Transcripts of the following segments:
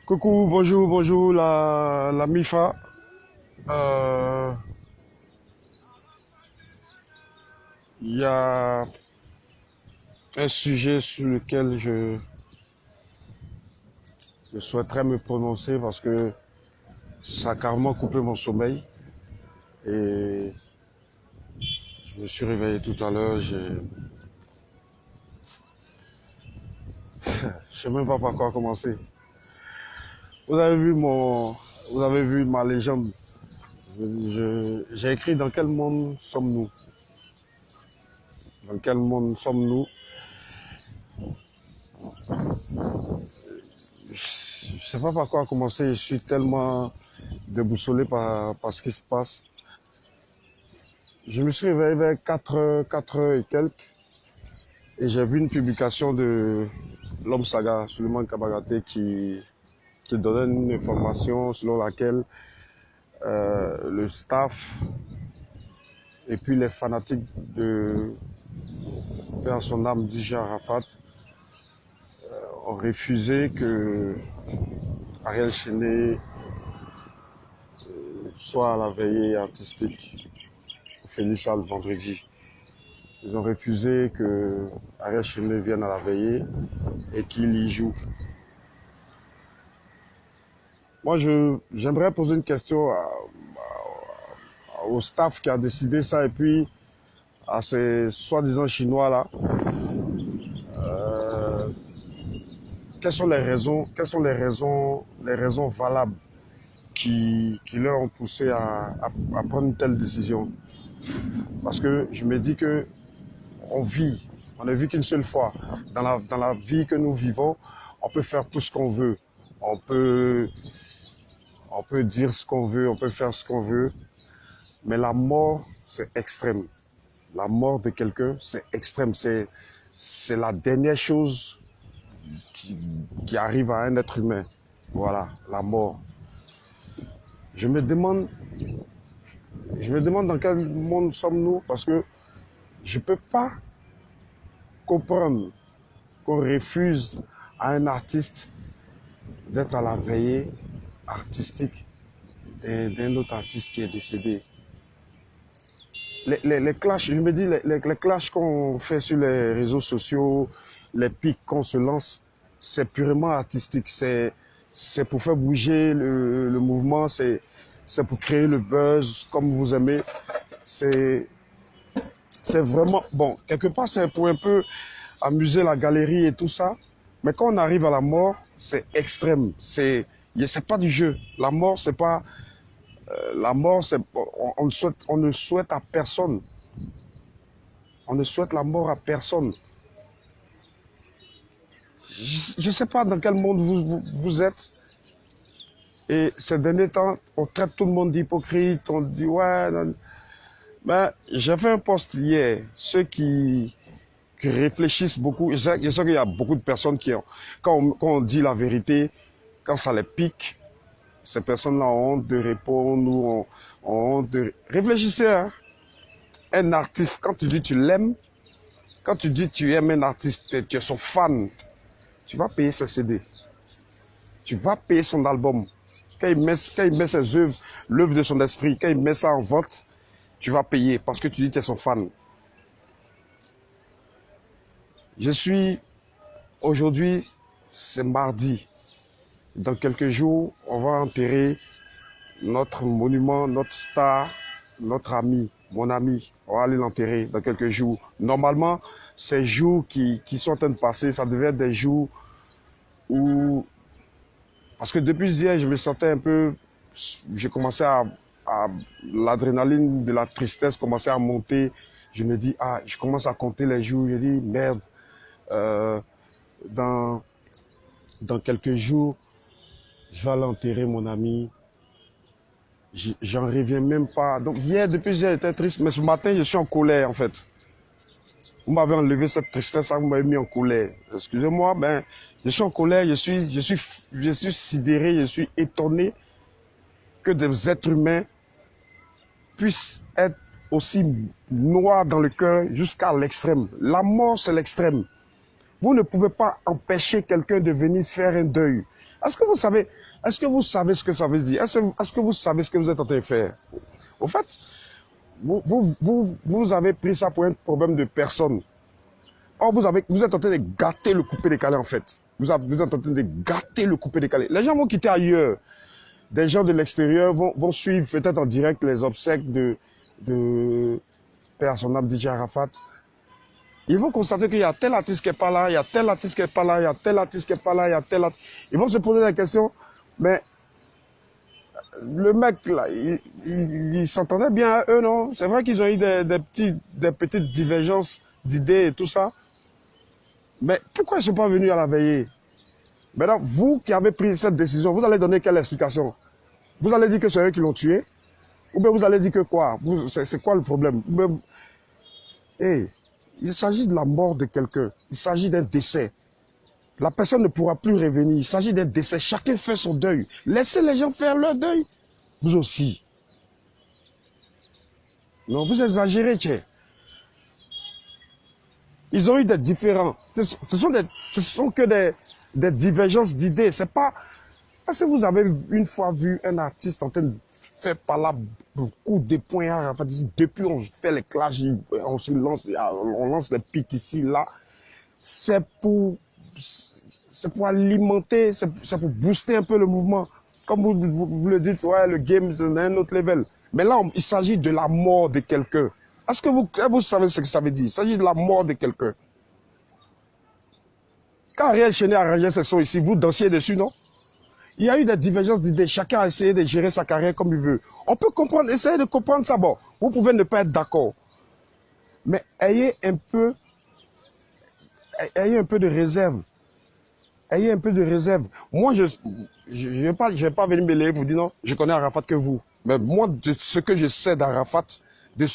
Coucou, bonjour, bonjour, la MIFA. Euh, Il y a un sujet sur lequel je souhaiterais me prononcer parce que ça a carrément coupé mon sommeil. Et je me suis réveillé tout à l'heure, je sais même pas par quoi commencer. Vous avez vu vous avez vu ma légende. J'ai écrit dans quel monde sommes-nous? Dans quel monde sommes-nous? Je sais pas par quoi commencer, je suis tellement déboussolé par ce qui se passe. Je me suis réveillé vers 4 heures et quelques, et j'ai vu une publication de l'homme saga, Suleiman Kabagaté, qui donnait une information selon laquelle le staff et puis les fanatiques de faire son âme DJ Arafat ont refusé que Ariel Cheney soit à la veillée artistique au Félissa le vendredi. Ils ont refusé que Ariel Cheney vienne à la veillée et qu'il y joue. Moi, j'aimerais poser une question au staff qui a décidé ça et puis à ces soi-disant Chinois-là. Euh, les raisons valables qui leur ont poussé à prendre une telle décision? Parce que je me dis que on ne vit qu'une seule fois. Dans la vie que nous vivons, on peut faire tout ce qu'on veut. On peut, on peut dire ce qu'on veut, on peut faire ce qu'on veut. Mais la mort, c'est extrême. La mort de quelqu'un, c'est extrême. C'est la dernière chose qui arrive à un être humain. Voilà, la mort. Je me demande dans quel monde sommes-nous, parce que je ne peux pas comprendre qu'on refuse à un artiste d'être à la veillée artistique d'un autre artiste qui est décédé. Les clashs, je me dis, les clashs qu'on fait sur les réseaux sociaux, les pics qu'on se lance, c'est purement artistique. C'est pour faire bouger le mouvement, c'est pour créer le buzz comme vous aimez. C'est vraiment, bon, quelque part, c'est pour un peu amuser la galerie et tout ça. Mais quand on arrive à la mort, c'est extrême. C'est pas du jeu. La mort, c'est pas... La mort, on ne souhaite à personne. On ne souhaite la mort à personne. Je ne sais pas dans quel monde vous êtes. Et ces derniers temps, on traite tout le monde d'hypocrite. On dit, ouais... Non. Ben, j'ai fait un post hier. Ceux qui réfléchissent beaucoup. Je sais qu'il y a beaucoup de personnes qui ont... Quand on dit la vérité, quand ça les pique, ces personnes-là ont honte de répondre ou ont honte de... Réfléchissez, hein. Un artiste, quand tu dis tu l'aimes, quand tu dis tu aimes un artiste, tu es son fan, tu vas payer ses CD. Tu vas payer son album. Quand il met ses œuvres, l'œuvre de son esprit, quand il met ça en vente, tu vas payer parce que tu dis que tu es son fan. Aujourd'hui, c'est mardi. Dans quelques jours, on va enterrer notre monument, notre star, notre ami, mon ami. On va aller l'enterrer dans quelques jours. Normalement, ces jours qui sont en train de passer, ça devait être des jours où... Parce que depuis hier, je me sentais un peu... J'ai commencé à l'adrénaline de la tristesse commençait à monter. Je me dis, ah, je commence à compter les jours. Je dis, merde, dans quelques jours, je vais aller enterrer mon ami. J'en reviens même pas. Donc hier, depuis hier, j'étais triste, mais ce matin, je suis en colère en fait. Vous m'avez enlevé cette tristesse, vous m'avez mis en colère. Excusez-moi, ben, je suis en colère, je suis sidéré, je suis étonné que des êtres humains puissent être aussi noirs dans le cœur jusqu'à l'extrême. La mort, c'est l'extrême. Vous ne pouvez pas empêcher quelqu'un de venir faire un deuil. Est-ce que vous savez ce que ça veut dire? Est-ce que vous savez ce que vous êtes en train de faire? Au fait, vous avez pris ça pour un problème de personne. Or, vous êtes en train de gâter le coupé-décalé, en fait. Vous êtes en train de gâter le coupé-décalé. Les gens vont quitter ailleurs. Des gens de l'extérieur vont suivre peut-être en direct les obsèques de Père son âme DJ Arafat. Ils vont constater qu'il y a tel artiste qui n'est pas là, il y a tel artiste qui n'est pas là, il y a tel artiste qui n'est pas là, il y a tel artiste. Ils vont se poser la question, mais le mec là, il s'entendait bien à eux, non? C'est vrai qu'ils ont eu des petites divergences d'idées et tout ça. Mais pourquoi ils ne sont pas venus à la veillée? Maintenant, vous qui avez pris cette décision, vous allez donner quelle explication? Vous allez dire que c'est eux qui l'ont tué? Ou bien vous allez dire que quoi? C'est quoi le problème? Hey, il s'agit de la mort de quelqu'un. Il s'agit d'un décès. La personne ne pourra plus revenir. Il s'agit d'un décès. Chacun fait son deuil. Laissez les gens faire leur deuil. Vous aussi. Non, vous exagérez, tiens. Ils ont eu des différends. Ce sont que des divergences d'idées. C'est pas... Parce que vous avez une fois vu un artiste en train de faire par là beaucoup de points. Enfin, depuis on fait les clashs, on lance les pics ici, là. C'est pour alimenter, c'est pour booster un peu le mouvement. Comme vous le dites, ouais, le game c'est un autre level. Mais là, il s'agit de la mort de quelqu'un. Est-ce que vous savez ce que ça veut dire? Il s'agit de la mort de quelqu'un. Quand Ariel Chéné a arrangé ce son ici, vous dansiez dessus, non? Il y a eu des divergences d'idées. Chacun a essayé de gérer sa carrière comme il veut. On peut comprendre, essayer de comprendre ça. Bon, vous pouvez ne pas être d'accord. Mais ayez un peu de réserve. Ayez un peu de réserve. Moi, je vais pas venir me lever vous dire non, je connais Arafat que vous. Mais moi, de ce que je sais d'Arafat, paix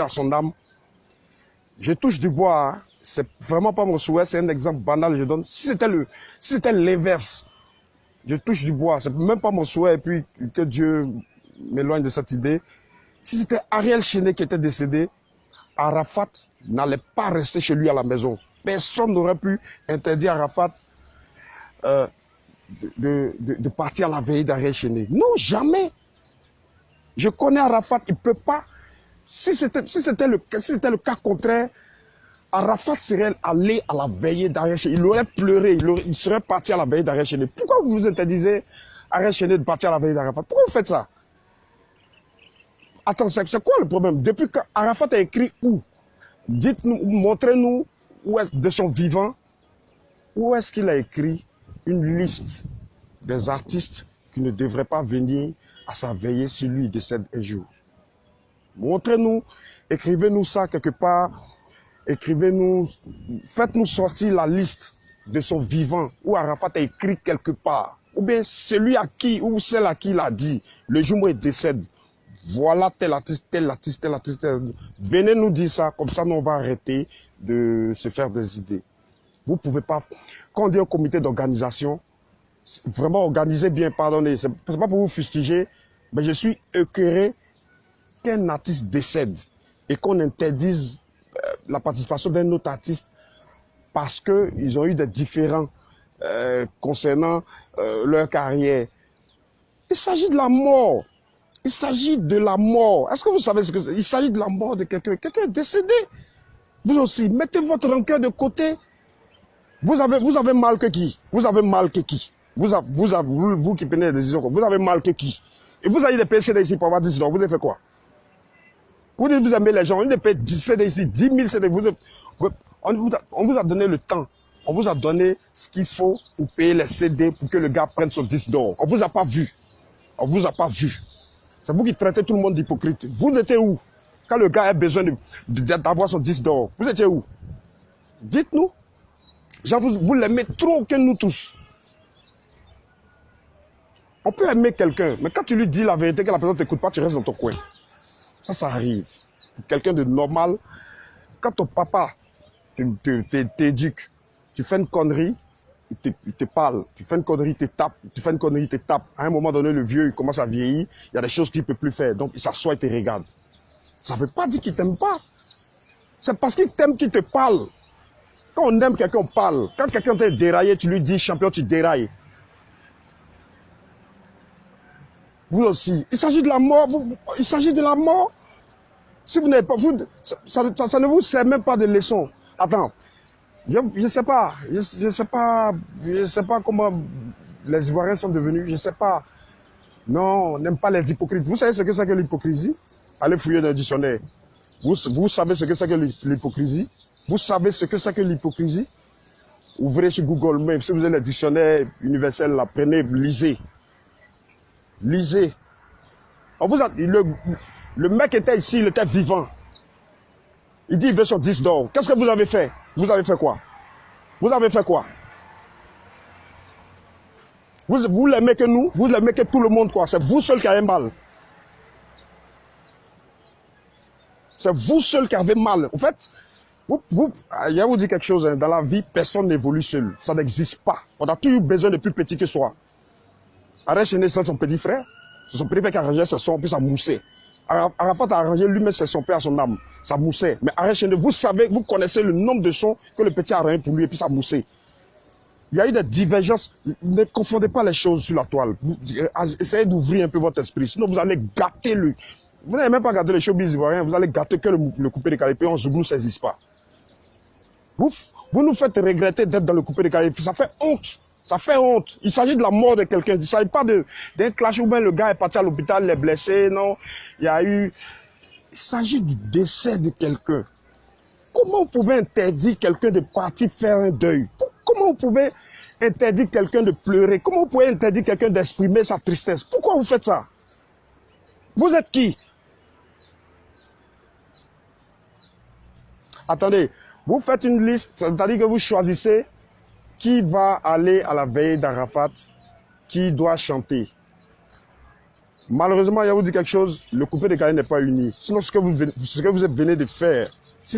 à son âme, je touche du bois. Hein. C'est vraiment pas mon souhait, c'est un exemple banal que je donne. Si c'était l'inverse, je touche du bois, c'est même pas mon souhait, et puis que Dieu m'éloigne de cette idée. Si c'était Ariel Chéné qui était décédé, Arafat n'allait pas rester chez lui à la maison. Personne n'aurait pu interdire Arafat de partir à la veille d'Ariel Chéné. Non, jamais. Je connais Arafat, il ne peut pas. Si c'était le cas contraire, Arafat serait allé à la veillée d'Ariel Chéné. Il aurait pleuré, il serait parti à la veillée d'Ariel Chéné. Pourquoi vous interdisez Ariel Chéné de partir à la veillée d'Arafat? Pourquoi vous faites ça? Attends, c'est quoi le problème? Depuis qu'Arafat a écrit où? Dites-nous, montrez-nous de son vivant, où est-ce qu'il a écrit une liste des artistes qui ne devraient pas venir à sa veillée si lui décède un jour. Montrez-nous, écrivez-nous ça quelque part, écrivez-nous, faites-nous sortir la liste de son vivant où Arafat a écrit quelque part. Ou bien celui à qui, ou celle à qui il a dit, le jour où il décède, voilà tel artiste, tel artiste, tel artiste, tel artiste. Venez nous dire ça, comme ça nous on va arrêter de se faire des idées. Vous ne pouvez pas, quand on dit un comité d'organisation, vraiment organisez bien, pardonnez, c'est pas pour vous fustiger, mais je suis écœuré qu'un artiste décède et qu'on interdise la participation d'un autre artiste parce qu'ils ont eu des différends concernant leur carrière. Il s'agit de la mort. Il s'agit de la mort. Est-ce que vous savez ce que c'est? Il s'agit de la mort de quelqu'un. Quelqu'un est décédé. Vous aussi, mettez votre rancœur de côté. Vous avez mal que qui? Vous avez mal que qui? Vous qui prenez des décisions, vous avez mal que qui? Et vous avez des PCD ici pour avoir 10 ans. Vous avez fait quoi? Vous dites vous aimez les gens. Vous avez des CD ici, 10 000 CD. On vous a donné le temps. On vous a donné ce qu'il faut pour payer les CD pour que le gars prenne son disque d'or. On vous a pas vu. On vous a pas vu. C'est vous qui traitez tout le monde d'hypocrite. Vous étiez où? Quand le gars a besoin d'avoir son disque d'or, vous étiez où? Dites-nous. Genre, vous l'aimez trop que nous tous. On peut aimer quelqu'un, mais quand tu lui dis la vérité que la personne ne t'écoute pas, tu restes dans ton coin. Ça arrive. Quelqu'un de normal, quand ton papa t'éduque, tu fais une connerie, il te parle, tu fais une connerie, il te tape, tu fais une connerie, il te tape. À un moment donné, le vieux, il commence à vieillir, il y a des choses qu'il ne peut plus faire, donc il s'assoit et te regarde. Ça ne veut pas dire qu'il ne t'aime pas. C'est parce qu'il t'aime qu'il te parle. Quand on aime quelqu'un, on parle. Quand quelqu'un t'a déraillé, tu lui dis, champion, tu dérailles. Vous aussi. Il s'agit de la mort. Il s'agit de la mort. Si vous n'avez pas... ça ne vous sert même pas de leçon. Attends. Je ne sais pas. Je sais pas comment les Ivoiriens sont devenus. Je ne sais pas. Non, on n'aime pas les hypocrites. Vous savez ce que c'est que l'hypocrisie? Allez fouiller dans le dictionnaire. Vous savez ce que c'est que l'hypocrisie? Vous savez ce que c'est que l'hypocrisie? Ouvrez sur Google, même si vous avez le dictionnaire universel, là, prenez, lisez. Lisez. Le mec était ici, il était vivant. Il dit il veut son 10 d'or. Qu'est-ce que vous avez fait? Vous avez fait quoi? Vous avez fait quoi? Vous l'aimez que nous? Vous l'aimez que tout le monde, quoi? C'est vous seul qui avez mal. C'est vous seul qui avez mal. En fait, je vais vous dire quelque chose. Hein. Dans la vie, personne n'évolue seul. Ça n'existe pas. On a toujours besoin de plus petit que soi. Arrêchez c'est son petit frère. C'est son petit frère qui a arrangé ses sons, puis ça moussait. Arafat a arrangé lui-même ses sons, puis à son âme. Ça moussait. Mais arrêtez, vous savez, vous connaissez le nombre de sons que le petit a arrangé pour lui, et puis ça moussait. Il y a eu des divergences. Ne confondez pas les choses sur la toile. Essayez d'ouvrir un peu votre esprit. Sinon, vous allez gâter le... Vous n'allez même pas gâter les showbiz ivoiriens. Vous allez gâter que le coupé de Calais. On ne saisisse pas. Vous nous faites regretter d'être dans le coupé de Calais. Ça fait honte. Ça fait honte. Il s'agit de la mort de quelqu'un. Il ne s'agit pas d'un clash où bien le gars est parti à l'hôpital, il est blessé. Non. Il y a eu... Il s'agit du décès de quelqu'un. Comment vous pouvez interdire quelqu'un de partir faire un deuil? Comment vous pouvez interdire quelqu'un de pleurer? Comment vous pouvez interdire quelqu'un d'exprimer sa tristesse? Pourquoi vous faites ça? Vous êtes qui? Attendez, vous faites une liste, c'est-à-dire que vous choisissez qui va aller à la veille d'Arafat, qui doit chanter. Malheureusement, il y a vous dit quelque chose, le coupé de Calais n'est pas uni. Sinon, ce que vous venez de faire, si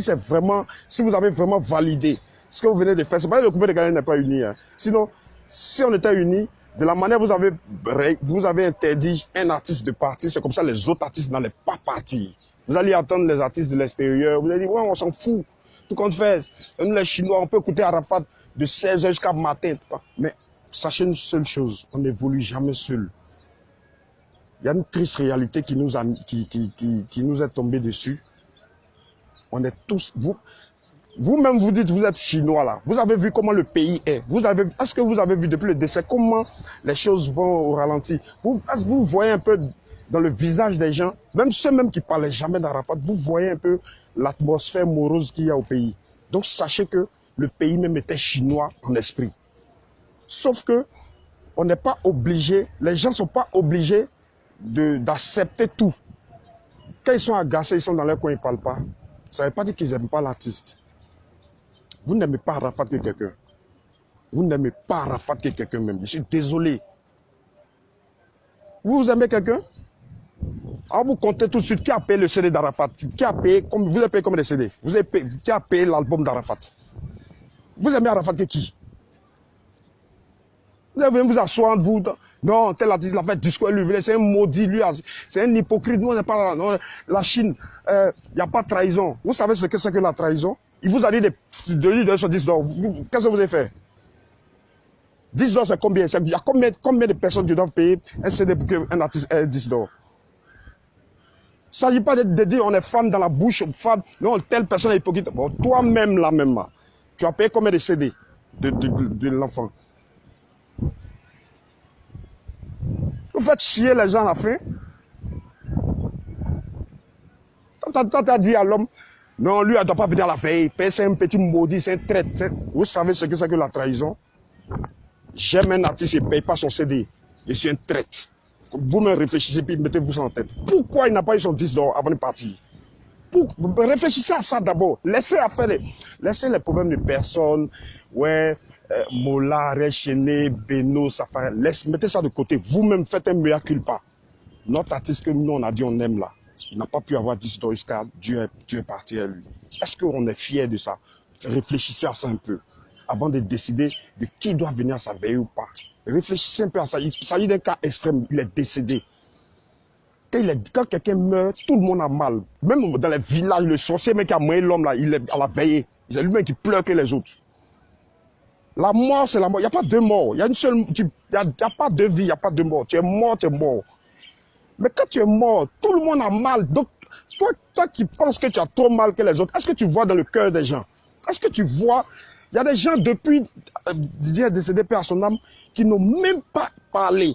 vous avez vraiment validé ce que vous venez de faire, c'est pas que le coupé de Calais n'est pas uni. Hein. Sinon, si on était unis, de la manière vous avez interdit un artiste de partir, c'est comme ça les autres artistes n'allaient pas partir. Vous allez attendre les artistes de l'extérieur, vous allez dire, ouais, on s'en fout. Tout compte fait, nous les Chinois, on peut écouter Arafat de 16h jusqu'à matin. Mais sachez une seule chose, on n'évolue jamais seul. Il y a une triste réalité qui nous est tombée dessus. On est tous... Vous-même, vous dites, vous êtes Chinois là. Vous avez vu comment le pays est. Est-ce que vous avez vu depuis le décès comment les choses vont au ralenti? Est-ce que vous voyez un peu dans le visage des gens, même ceux qui ne parlaient jamais d'Arafat, vous voyez un peu l'atmosphère morose qu'il y a au pays. Donc sachez que le pays même était chinois en esprit. Sauf que on n'est pas obligé, les gens ne sont pas obligés d'accepter tout. Quand ils sont agacés, ils sont dans leur coin, ils ne parlent pas. Ça ne veut pas dire qu'ils n'aiment pas l'artiste. Vous n'aimez pas Arafat que quelqu'un. Vous n'aimez pas Arafat que quelqu'un même. Je suis désolé. Vous aimez quelqu'un? Alors vous comptez tout de suite qui a payé le CD d'Arafat. Qui a payé, vous avez payé combien de CD? Qui a payé l'album d'Arafat? Vous aimez Arafat que qui? Vous allez vous asseoir entre vous. Non, tel artiste l'a fait discours, lui, c'est un maudit, lui, c'est un hypocrite. Nous, on n'est pas là. Non, la Chine, il n'y a pas de trahison. Vous savez ce que c'est que la trahison? Il vous a dit de lui donner son 10 d'or. Qu'est-ce que vous avez fait? 10 d'or, c'est combien? Il y a combien de personnes qui doivent payer un CD pour qu'un artiste ait 10 d'or? Il ne s'agit pas de dire on est fan dans la bouche, fan, non, telle personne est hypocrite. Bon, toi-même, là même, tu as payé combien de CD de l'enfant? Vous faites chier les gens à la fin. Quand tu as dit à l'homme, non, lui, elle ne doit pas venir à la veille, c'est un petit maudit, c'est un traître. Vous savez ce que c'est que la trahison? J'aime un artiste, il ne paye pas son CD. Je suis un traître. Vous-même réfléchissez, puis mettez-vous ça en tête. Pourquoi il n'a pas eu son 10 d'or avant de partir? Réfléchissez à ça d'abord. Laissez les problèmes de personnes. Ouais, Mola, Rechené, Beno, Safari. Mettez ça de côté. Vous-même faites un mea culpa. Notre artiste que nous, on a dit on aime là, il n'a pas pu avoir 10 d'or jusqu'à Dieu est parti à lui. Est-ce qu'on est fier de ça? Réfléchissez à ça un peu avant de décider de qui doit venir à sa veille ou pas. Réfléchissez un peu à ça. Il s'agit d'un cas extrême. Il est décédé. Quand quelqu'un meurt, tout le monde a mal. Même dans les villages, le sorcier qui a mouillé l'homme là, il est à la veillée. C'est lui-même qui pleure que les autres. La mort, c'est la mort. Il n'y a pas deux morts. Il y a une seule. Il n'y a pas de vie, il n'y a pas de mort. Tu es mort, tu es mort. Mais quand tu es mort, tout le monde a mal. Donc, toi qui penses que tu as trop mal que les autres, est-ce que tu vois dans le cœur des gens? Est-ce que tu vois? Il y a des gens depuis Didier est décédé, paix à son âme, qui n'ont même pas parlé.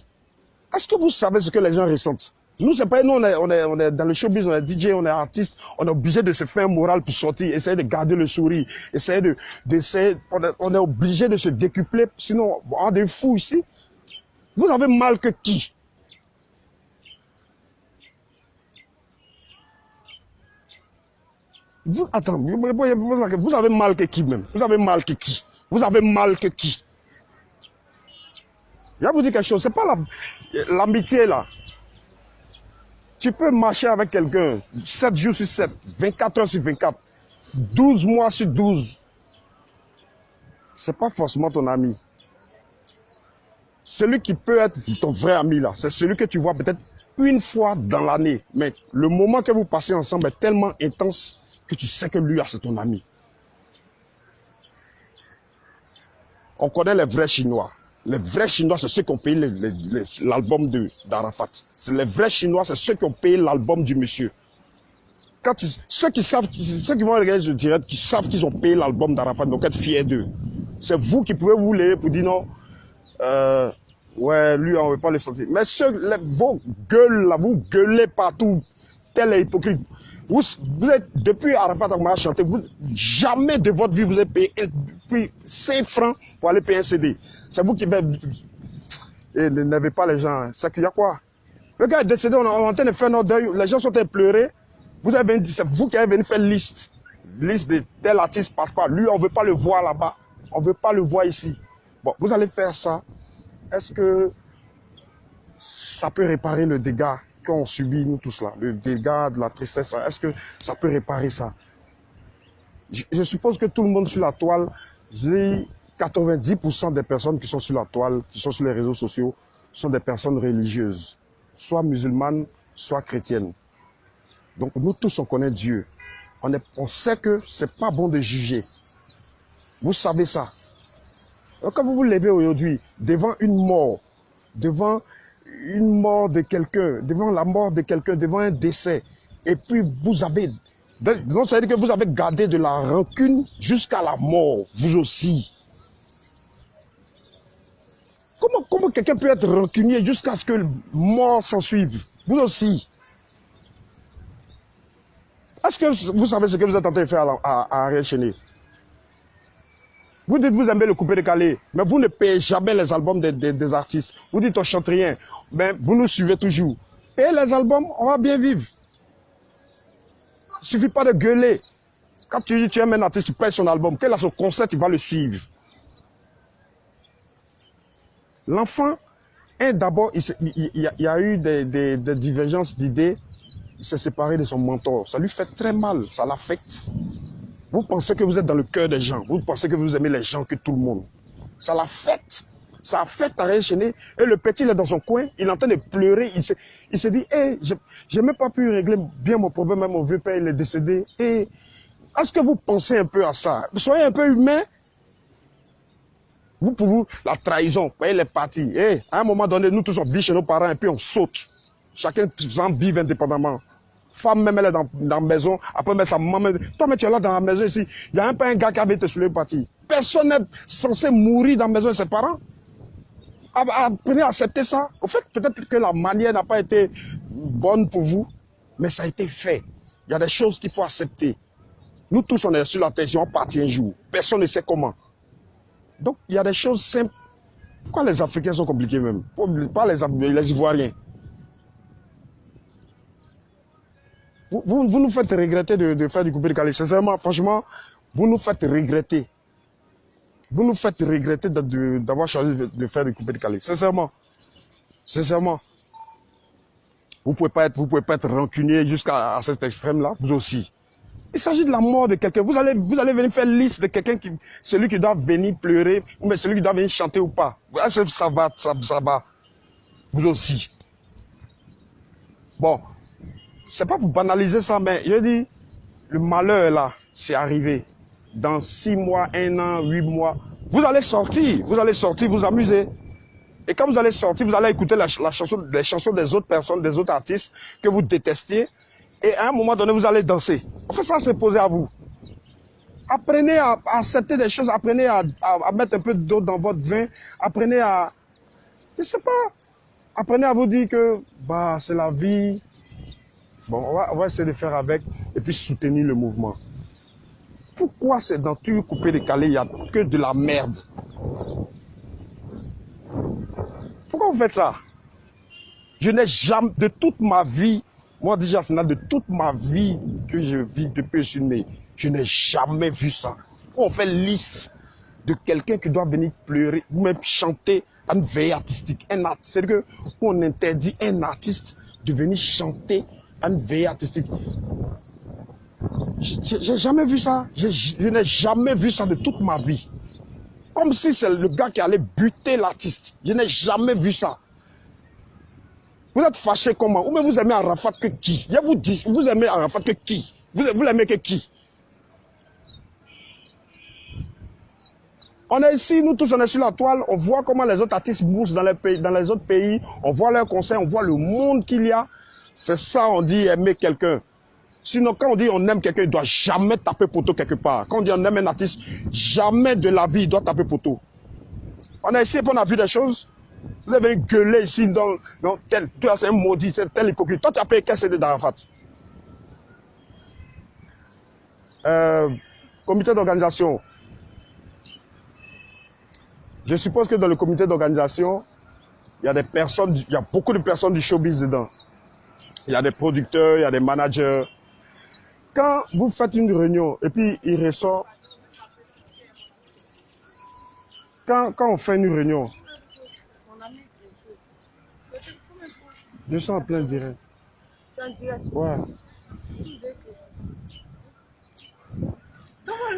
Est-ce que vous savez ce que les gens ressentent? Nous, c'est pas nous, on est dans le showbiz, on est DJ, on est artiste, on est obligé de se faire un moral pour sortir, essayer de garder le sourire, on est obligé de se décupler, sinon on a des fous ici. Vous avez mal que qui? Attends, vous avez mal que qui même? Vous avez mal que qui? Vous avez mal que qui? Je vais vous dire quelque chose, c'est pas l'amitié là. Tu peux marcher avec quelqu'un 7 jours sur 7, 24 heures sur 24, 12 mois sur 12. C'est pas forcément ton ami. Celui qui peut être ton vrai ami là, c'est celui que tu vois peut-être une fois dans l'année. Mais le moment que vous passez ensemble est tellement intense que tu sais que lui, c'est ton ami. On connaît les vrais Chinois. Les vrais Chinois, c'est ceux qui ont payé l'album d'Arafat. Les vrais Chinois, c'est ceux qui ont payé l'album du monsieur. Ceux qui vont regarder ce direct, qui savent qu'ils ont payé l'album d'Arafat, donc être fiers d'eux. C'est vous qui pouvez vous lever pour dire non, ouais, lui, on ne veut pas le sentir. Mais vos gueules là, vous gueulez partout, tel est hypocrite. Vous êtes, depuis Arafat a chanté, jamais de votre vie vous avez payé 5 francs pour aller payer un CD. C'est vous qui et n'avez pas les gens. C'est qu'il y a quoi? Le gars est décédé, on est en train de faire notre deuil, les gens sont en train de pleurer. C'est vous qui avez venu faire liste de tel artiste passe pas. Lui, on ne veut pas le voir là-bas. On ne veut pas le voir ici. Bon, vous allez faire ça. Est-ce que ça peut réparer le dégât qu'on subit, nous tous là, le dégât de la tristesse? Est-ce que ça peut réparer ça? Je suppose que tout le monde sur la toile, j'ai 90% des personnes qui sont sur la toile, qui sont sur les réseaux sociaux, sont des personnes religieuses, soit musulmanes, soit chrétiennes. Donc nous tous, on connaît Dieu. On sait que c'est pas bon de juger. Vous savez ça. Donc, quand vous vous levez aujourd'hui devant une mort de quelqu'un, devant la mort de quelqu'un, devant un décès, et puis vous avez, donc ça veut dire que vous avez gardé de la rancune jusqu'à la mort, vous aussi. Comment quelqu'un peut être rancunier jusqu'à ce que la mort s'en suive? Vous aussi. Est-ce que vous savez ce que vous êtes en train de faire à Ariel Chéné? Vous dites que vous aimez le coupé décalé, mais vous ne payez jamais les albums des artistes. Vous dites on chante rien, mais vous nous suivez toujours. Payez les albums, on va bien vivre. Il ne suffit pas de gueuler. Quand tu aimes un artiste, tu payes son album. Quel est son concert, tu vas le suivre. L'enfant, d'abord, il y a eu des divergences d'idées. Il s'est séparé de son mentor. Ça lui fait très mal, ça l'affecte. Vous pensez que vous êtes dans le cœur des gens. Vous pensez que vous aimez les gens que tout le monde. Ça l'affecte. Ça affecte Ariel Chéné. Et le petit, il est dans son coin. Il est en train de pleurer. Il se dit, hey, je n'ai même pas pu régler bien mon problème. Même mon vieux père, il est décédé. Et est-ce que vous pensez un peu à ça? Soyez un peu humain. Pour vous, la trahison, vous voyez les partis. Hey, à un moment donné, nous tous on vit chez nos parents et puis on saute. Chacun en vit indépendamment. Femme même, elle est dans la maison. Après, mais sa maman, toi, mais tu es là dans la maison ici. Il n'y a pas un gars qui avait te soulever parti. Personne n'est censé mourir dans la maison de ses parents. Apprenez à accepter ça. Au fait, peut-être que la manière n'a pas été bonne pour vous, mais ça a été fait. Il y a des choses qu'il faut accepter. Nous tous, on est sur la terre, on partit un jour. Personne ne sait comment. Donc, il y a des choses simples. Pourquoi les Africains sont compliqués même? Pas les Ivoiriens. Vous nous faites regretter de faire du coupé décalé. Sincèrement, franchement, vous nous faites regretter. Vous nous faites regretter d'avoir choisi de faire du coupé décalé. Sincèrement. Sincèrement. Vous ne pouvez pas être rancunier jusqu'à cet extrême-là, vous aussi. Il s'agit de la mort de quelqu'un. Vous allez venir faire liste de quelqu'un, celui qui doit venir pleurer, ou mais celui qui doit venir chanter ou pas. Ça va. Vous aussi. Bon. C'est pas pour banaliser ça, mais je dis, le malheur là, c'est arrivé. Dans 6 mois, 1 an, 8 mois, Vous allez sortir, vous amuser. Et quand vous allez sortir, vous allez écouter les chansons des autres personnes, des autres artistes que vous détestiez. Et à un moment donné, vous allez danser. En fait, ça, c'est posé à vous. Apprenez à accepter des choses, apprenez à mettre un peu d'eau dans votre vin, apprenez à, je sais pas, apprenez à vous dire que bah, c'est la vie. Bon, on va essayer de faire avec et puis soutenir le mouvement. Pourquoi c'est dans tout coupé décalé, il n'y a que de la merde? Pourquoi vous faites ça? Je n'ai jamais, de toute ma vie, moi déjà, c'est de toute ma vie que je vis depuis que je suis né, je n'ai jamais vu ça. On fait liste de quelqu'un qui doit venir pleurer ou même chanter à une veille artistique. C'est-à-dire qu'on interdit un artiste de venir chanter à une veille artistique. J'ai jamais vu ça. Je n'ai jamais vu ça de toute ma vie. Comme si c'est le gars qui allait buter l'artiste. Je n'ai jamais vu ça. Vous êtes fâché comment? Ou même vous aimez Arafat que qui? Je vous dis, vous aimez Arafat que qui? Vous l'aimez que qui? On est ici, nous tous on est sur la toile, on voit comment les autres artistes bougent dans les autres pays, on voit leurs concerts, on voit le monde qu'il y a. C'est ça on dit aimer quelqu'un. Sinon quand on dit on aime quelqu'un, il ne doit jamais taper poteau quelque part. Quand on dit on aime un artiste, jamais de la vie il doit taper poteau. On est ici et puis on a vu des choses. Vous avez gueulé ici dans tel, c'est un maudit, c'est tel hypocrite. Toi tu as payé quel CD d'Arafat? Comité d'organisation. Je suppose que dans le comité d'organisation, il y a des personnes, il y a beaucoup de personnes du showbiz dedans. Il y a des producteurs, il y a des managers. Quand vous faites une réunion et puis il ressort, quand on fait une réunion, je suis en plein direct. Ouais.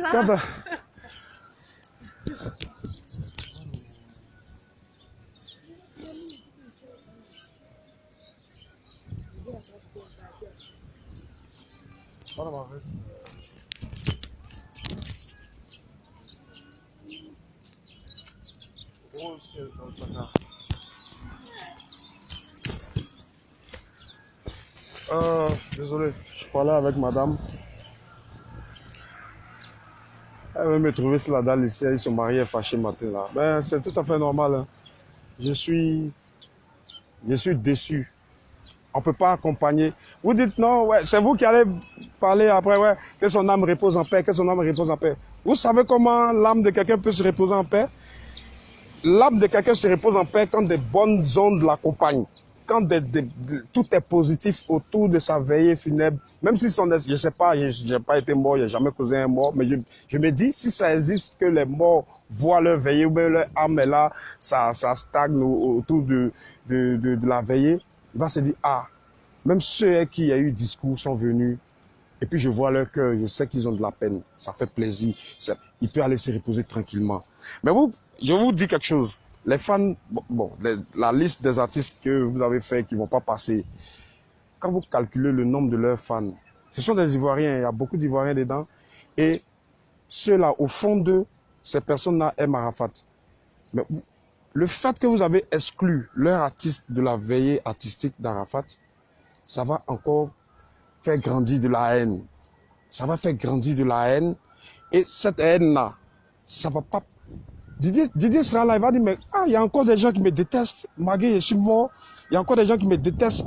Quand, désolé, je parlais avec madame. Elle veut me trouver sur la dalle ici, elle se mariée fâchée matin là. Ben, c'est tout à fait normal. Hein. Je suis déçu. On ne peut pas accompagner. Vous dites non, ouais, c'est vous qui allez parler après, ouais, que son âme repose en paix, que son âme repose en paix. Vous savez comment l'âme de quelqu'un peut se reposer en paix? L'âme de quelqu'un se repose en paix quand des bonnes ondes l'accompagnent. Quand tout est positif autour de sa veillée funèbre. Même si je ne sais pas, je n'ai pas été mort, je n'ai jamais causé un mort, mais je me dis, si ça existe que les morts voient leur veillée, ou bien leur âme est là, ça stagne autour de la veillée, il va se dire, ah, même ceux qui ont eu discours sont venus, et puis je vois leur cœur, je sais qu'ils ont de la peine, ça fait plaisir, il peut aller se reposer tranquillement. Mais je vous dis quelque chose, les fans, la liste des artistes que vous avez fait qui ne vont pas passer, quand vous calculez le nombre de leurs fans, ce sont des Ivoiriens, il y a beaucoup d'Ivoiriens dedans, et ceux-là, au fond d'eux, ces personnes-là aiment Arafat. Mais le fait que vous avez exclu leur artiste de la veillée artistique d'Arafat, ça va encore faire grandir de la haine. Ça va faire grandir de la haine. Et cette haine-là, ça va pas... Didier sera là, il va dire, mais il y a encore des gens qui me détestent, malgré je suis mort. Il y a encore des gens qui me détestent,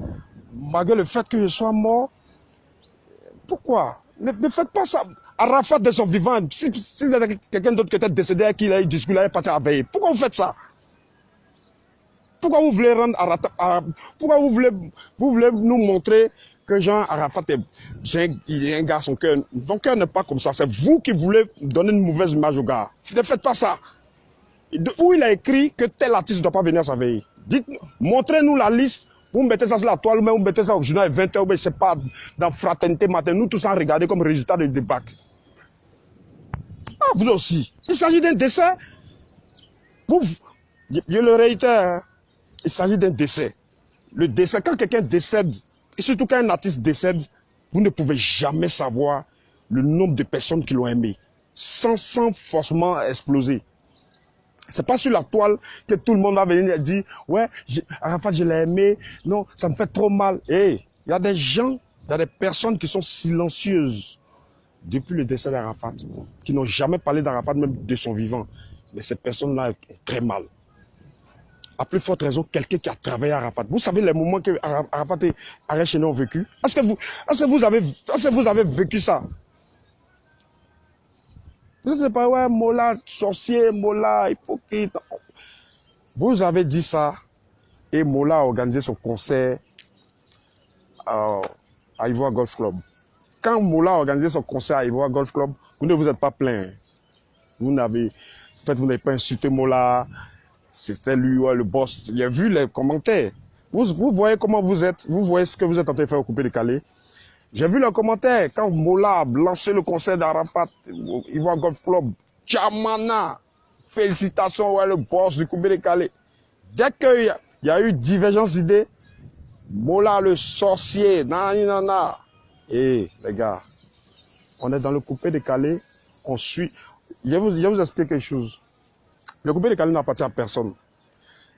malgré le fait que je sois mort. Pourquoi? Ne faites pas ça. Arafat de son vivant, si y a quelqu'un d'autre qui était décédé et qu'il a eu discours, il allait partir à veiller. Pourquoi vous faites ça? Pourquoi vous voulez rendre Arafat, pourquoi vous voulez nous montrer que Jean Arafat il est un gars, son cœur n'est pas comme ça. C'est vous qui voulez donner une mauvaise image au gars. Ne faites pas ça. Où il a écrit que tel artiste ne doit pas venir à sa veille. Montrez-nous la liste. Vous mettez ça sur la toile, mais vous mettez ça au journal 20h, mais je ne sais pas, dans Fraternité Matin. Nous tous en regarder comme résultat de débat. Ah, vous aussi. Il s'agit d'un décès. Je le réitère, hein. Il s'agit d'un décès. Le décès, quand quelqu'un décède, et surtout quand un artiste décède, vous ne pouvez jamais savoir le nombre de personnes qui l'ont aimé, sans forcément exploser. C'est pas sur la toile que tout le monde va venir dire, ouais, Arafat, je l'ai aimé. Non, ça me fait trop mal. Et il y a des gens, il y a des personnes qui sont silencieuses depuis le décès d'Arafat, qui n'ont jamais parlé d'Arafat, même de son vivant. Mais ces personnes-là ont très mal. À plus forte raison, quelqu'un qui a travaillé à Arafat. Vous savez les moments que Arafat et Ariel Cheney ont vécu? Est-ce que vous avez vécu ça? Vous n'êtes pas, ouais, Mollah, sorcier, Mollah, hypocrite. Vous avez dit ça et Mollah a organisé son concert à Ivoire Golf Club. Quand Mollah a organisé son concert à Ivoire Golf Club, vous ne vous êtes pas plaint. Vous n'avez pas insulté Mollah. C'était lui, ouais, le boss. Il a vu les commentaires. Vous voyez comment vous êtes. Vous voyez ce que vous êtes en train de faire au coupé décalé. J'ai vu les commentaires quand Mollah a lancé le concert d'Arafat, Ivoire Golf Club. Chamana, félicitations, ouais, le boss du coupé décalé. Dès qu'il y a eu divergence d'idées, Mollah le sorcier, nanana. Et les gars, on est dans le coupé décalé, on suit. Je vais vous expliquer quelque chose. Le coupé décalé n'appartient à personne.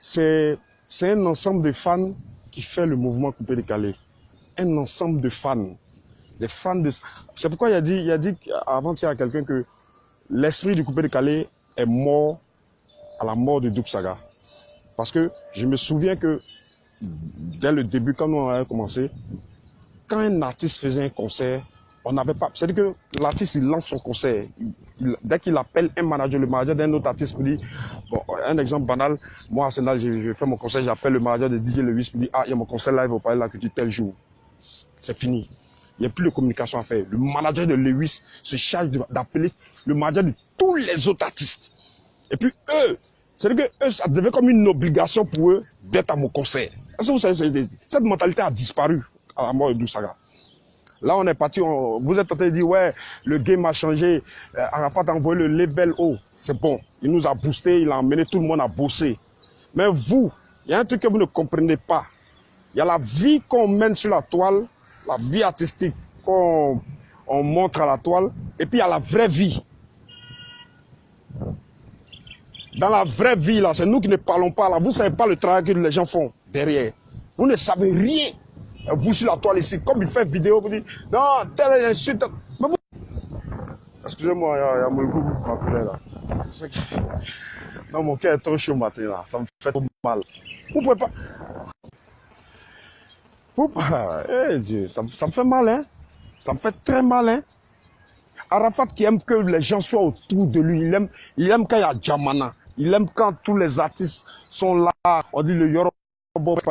C'est un ensemble de fans qui fait le mouvement coupé décalé. Un ensemble de fans. Des fans de... C'est pourquoi il a dit avant-hier à quelqu'un que l'esprit du coupé décalé est mort à la mort de Douk Saga. Parce que je me souviens que dès le début, quand on avait commencé, quand un artiste faisait un concert, on n'avait pas... C'est-à-dire que l'artiste, il lance son concert. Dès qu'il appelle un manager, le manager d'un autre artiste pour dire... Bon, un exemple banal, moi, Arsenal, je fais mon concert, j'appelle le manager de DJ Lewis pour dire « Ah, il y a mon concert live au Palais de la Culture tel jour. » C'est fini. Il n'y a plus de communication à faire. Le manager de Lewis se charge d'appeler le manager de tous les autres artistes. Et puis eux, c'est-à-dire que eux, ça devait comme une obligation pour eux d'être à mon concert. Est-ce que vous savez, cette mentalité a disparu à la mort de Douk Saga. Là, on est parti, vous êtes en train de dire, ouais, le game a changé, Arafat a envoyé le level haut. C'est bon, il nous a boosté, il a emmené tout le monde à bosser. Mais vous, il y a un truc que vous ne comprenez pas. Il y a la vie qu'on mène sur la toile, la vie artistique qu'on montre à la toile, et puis il y a la vraie vie. Dans la vraie vie, là, c'est nous qui ne parlons pas, là. Vous ne savez pas le travail que les gens font derrière. Vous ne savez rien. Vous sur la toile ici, comme il fait vidéo, vous dites, non, telle insulte. Mais vous... Excusez-moi, il y a mon groupe qui m'appelait là. Non, mon cœur est trop chaud matin là, ça me fait trop mal. Vous pouvez pas... Eh Dieu, ça me fait mal, hein. Ça me fait très mal, hein. Arafat qui aime que les gens soient autour de lui, il aime quand il y a Djamana. Il aime quand tous les artistes sont là, on dit le Yoruba,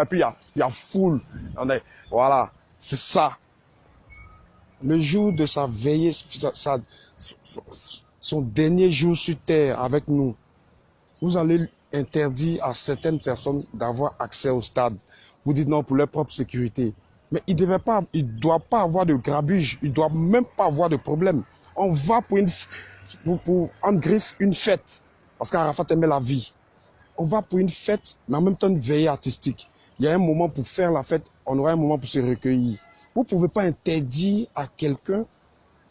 et puis il y a foule. Voilà, c'est ça. Le jour de sa veillée, son dernier jour sur terre avec nous, vous allez interdire à certaines personnes d'avoir accès au stade. Vous dites non pour leur propre sécurité. Mais il ne doit pas avoir de grabuge, il ne doit même pas avoir de problème. On va pour en griffe une fête, parce qu'Arafat aimait la vie. On va pour une fête, mais en même temps une veillée artistique. Il y a un moment pour faire la fête, on aura un moment pour se recueillir. Vous ne pouvez pas interdire à quelqu'un